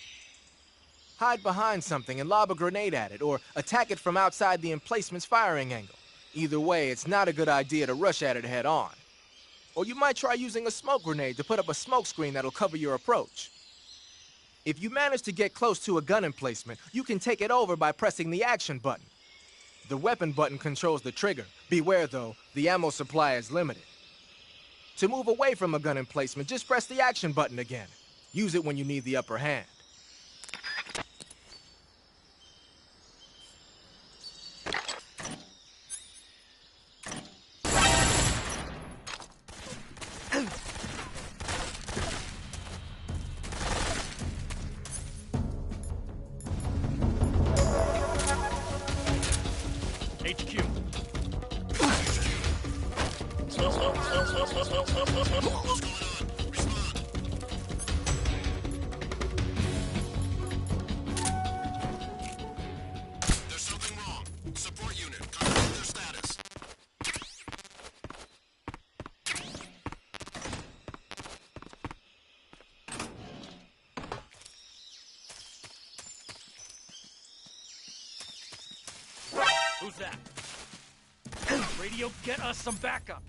Hide behind something and lob a grenade at it, or attack it from outside the emplacement's firing angle. Either way, it's not a good idea to rush at it head-on. Or you might try using a smoke grenade to put up a smoke screen that'll cover your approach. If you manage to get close to a gun emplacement, you can take it over by pressing the action button. The weapon button controls the trigger. Beware though, the ammo supply is limited. To move away from a gun emplacement, just press the action button again. Use it when you need the upper hand. HQ. There's something wrong. Support unit, confirm their status. Who's that? Radio, get us some backup.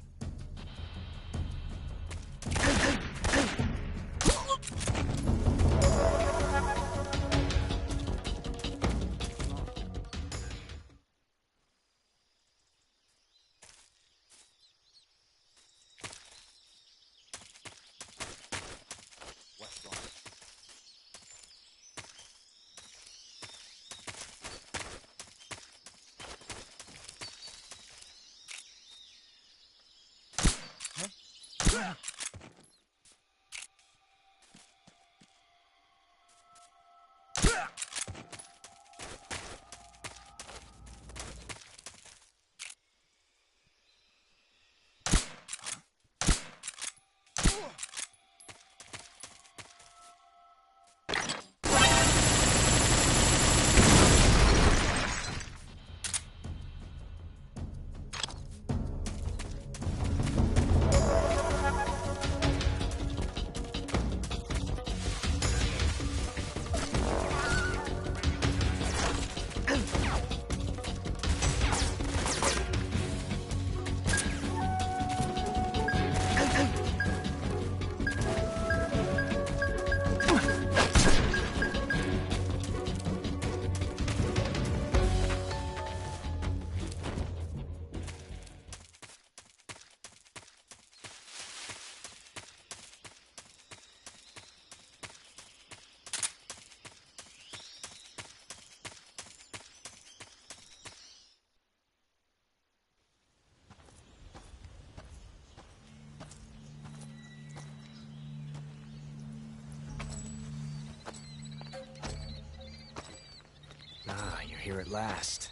Ah, you're here at last.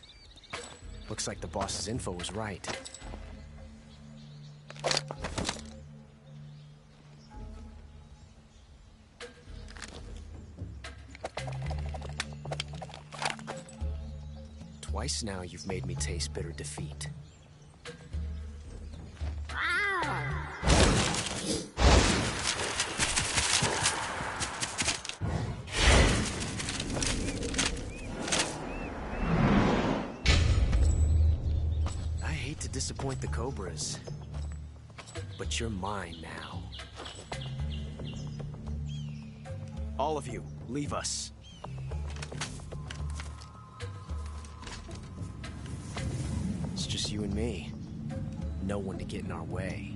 Looks like the boss's info was right. Twice now you've made me taste bitter defeat. Disappoint the Cobras, but you're mine now. All of you, leave us. It's just you and me. No one to get in our way.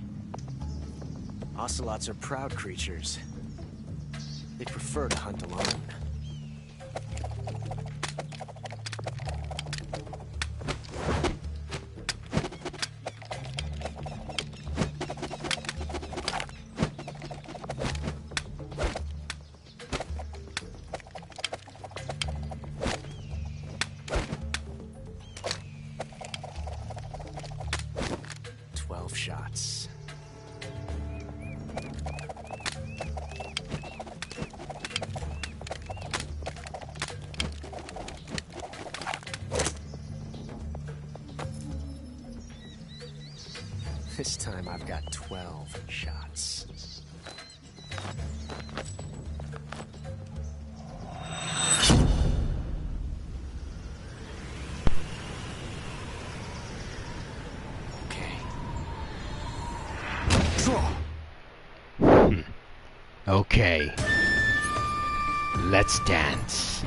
Ocelots are proud creatures. They prefer to hunt alone. Shots. This time I've got 12 shots. Okay. Let's dance.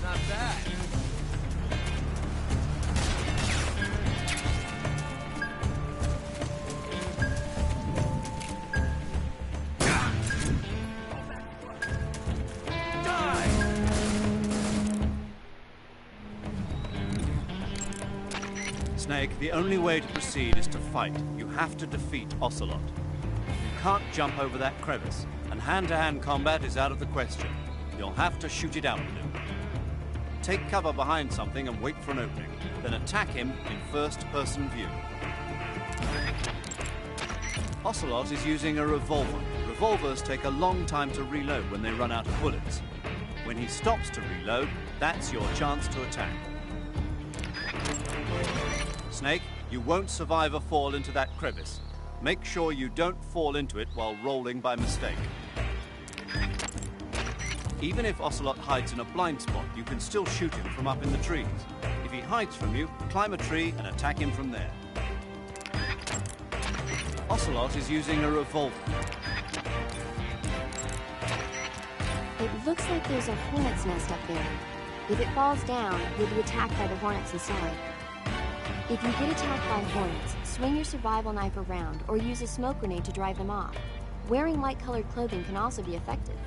Not bad. Snake, the only way to proceed is to fight. You have to defeat Ocelot. You can't jump over that crevice, and hand-to-hand combat is out of the question. You'll have to shoot it out with him. Take cover behind something and wait for an opening, then attack him in first-person view. Ocelot is using a revolver. Revolvers take a long time to reload when they run out of bullets. When he stops to reload, that's your chance to attack. Snake, you won't survive a fall into that crevice. Make sure you don't fall into it while rolling by mistake. Even if Ocelot hides in a blind spot, you can still shoot him from up in the trees. If he hides from you, climb a tree and attack him from there. Ocelot is using a revolver. It looks like there's a hornet's nest up there. If it falls down, you'll be attacked by the hornets inside. If you get attacked by hornets, swing your survival knife around or use a smoke grenade to drive them off. Wearing light-colored clothing can also be effective.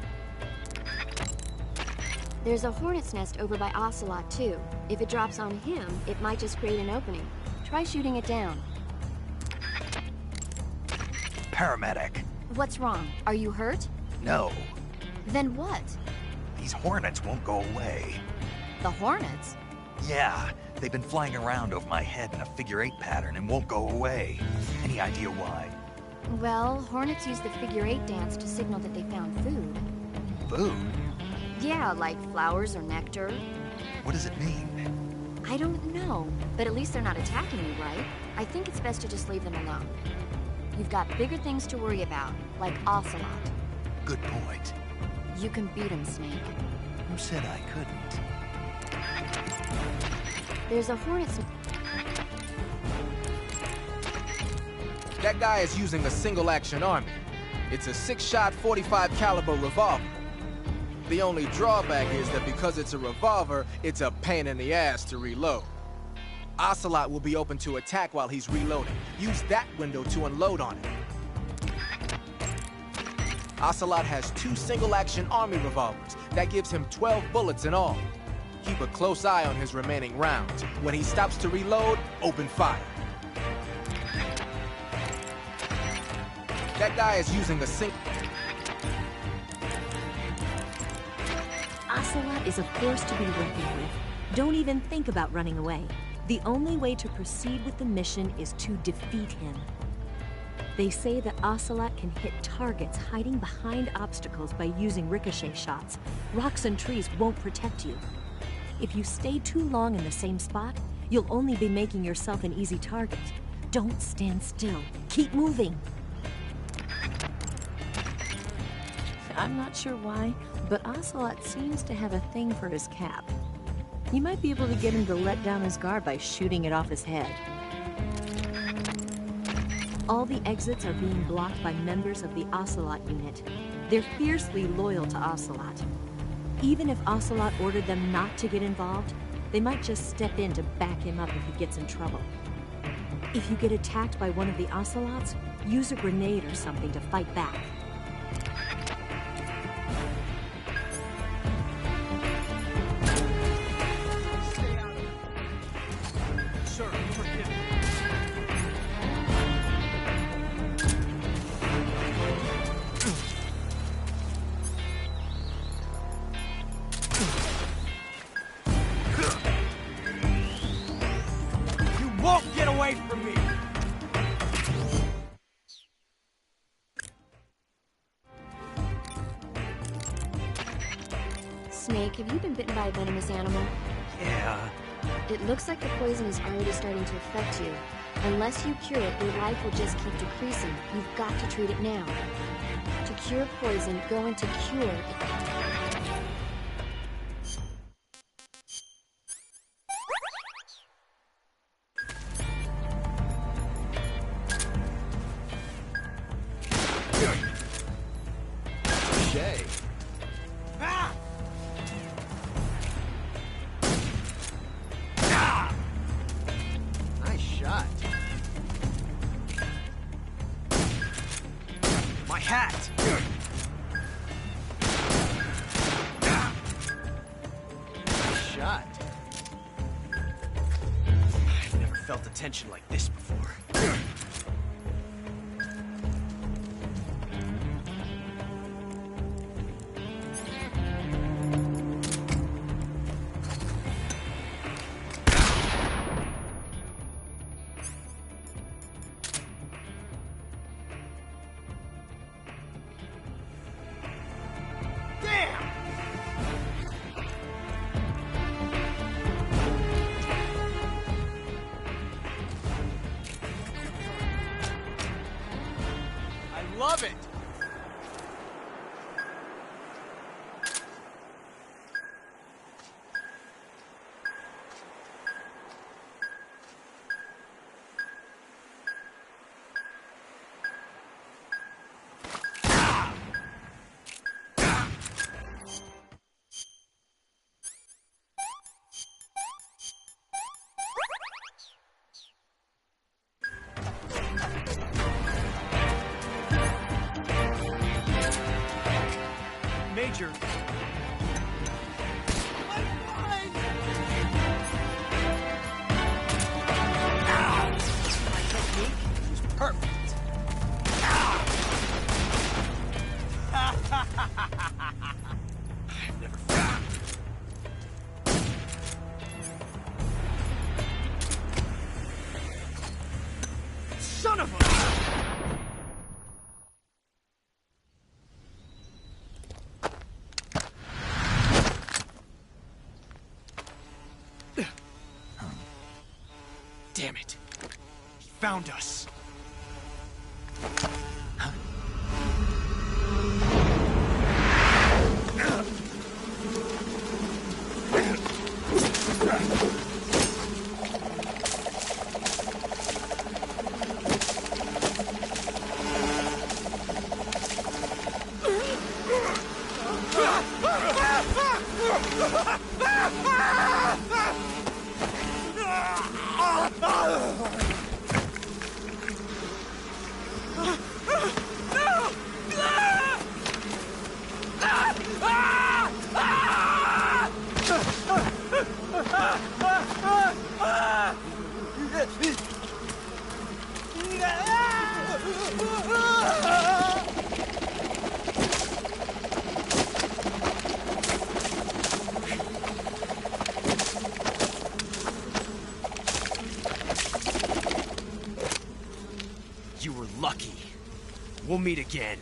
There's a hornet's nest over by Ocelot, too. If it drops on him, it might just create an opening. Try shooting it down. Paramedic. What's wrong? Are you hurt? No. Then what? These hornets won't go away. The hornets? Yeah, they've been flying around over my head in a figure-8 pattern and won't go away. Any idea why? Well, hornets use the figure-8 dance to signal that they found food. Food? Yeah, like flowers or nectar. What does it mean? I don't know, but at least they're not attacking you, right? I think it's best to just leave them alone. You've got bigger things to worry about, like Ocelot. Good point. You can beat him, Snake. Who said I couldn't? There's a hornet's... That guy is using a single-action army. It's a 6-shot 45 caliber revolver. The only drawback is that because it's a revolver, it's a pain in the ass to reload. Ocelot will be open to attack while he's reloading. Use that window to unload on him. Ocelot has 2 single-action army revolvers. That gives him 12 bullets in all. Keep a close eye on his remaining rounds. When he stops to reload, open fire. That guy is using a Ocelot is a force to be reckoned with. Don't even think about running away. The only way to proceed with the mission is to defeat him. They say that Ocelot can hit targets hiding behind obstacles by using ricochet shots. Rocks and trees won't protect you. If you stay too long in the same spot, you'll only be making yourself an easy target. Don't stand still. Keep moving. I'm not sure why, but Ocelot seems to have a thing for his cap. You might be able to get him to let down his guard by shooting it off his head. All the exits are being blocked by members of the Ocelot unit. They're fiercely loyal to Ocelot. Even if Ocelot ordered them not to get involved, they might just step in to back him up if he gets in trouble. If you get attacked by one of the Ocelots, use a grenade or something to fight back. Snake, have you been bitten by a venomous animal? Yeah. It looks like the poison is already starting to affect you. Unless you cure it, your life will just keep decreasing. You've got to treat it now. To cure poison, go into cure. Tension like this before. Love it! Major. Damn it. He found us. You were lucky. We'll meet again.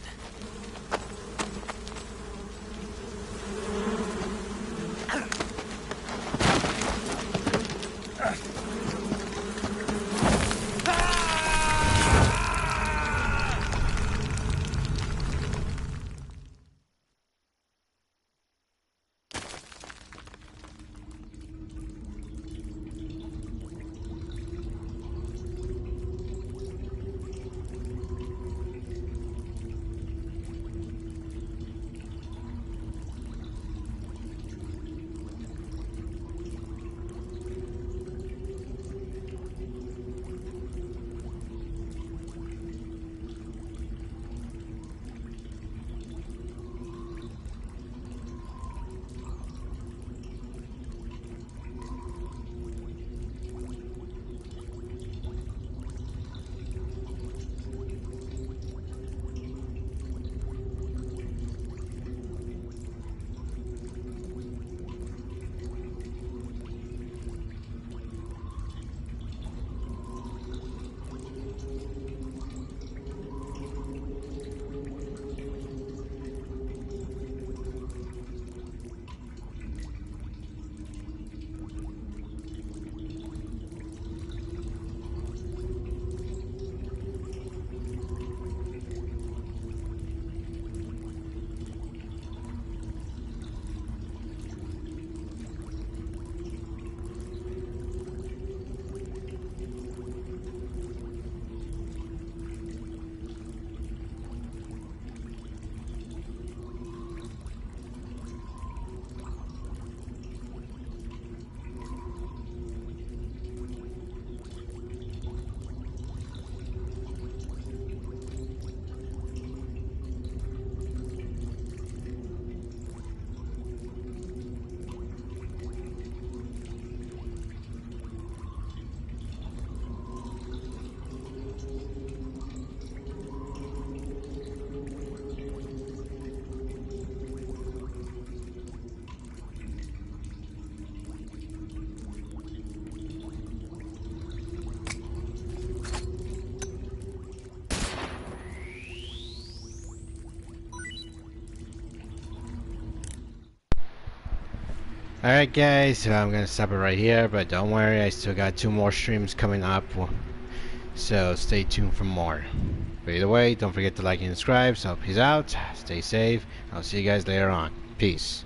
Alright guys, so I'm gonna stop it right here, but don't worry, I still got 2 more streams coming up, so stay tuned for more. But either way, don't forget to like and subscribe, so peace out, stay safe, I'll see you guys later on. Peace.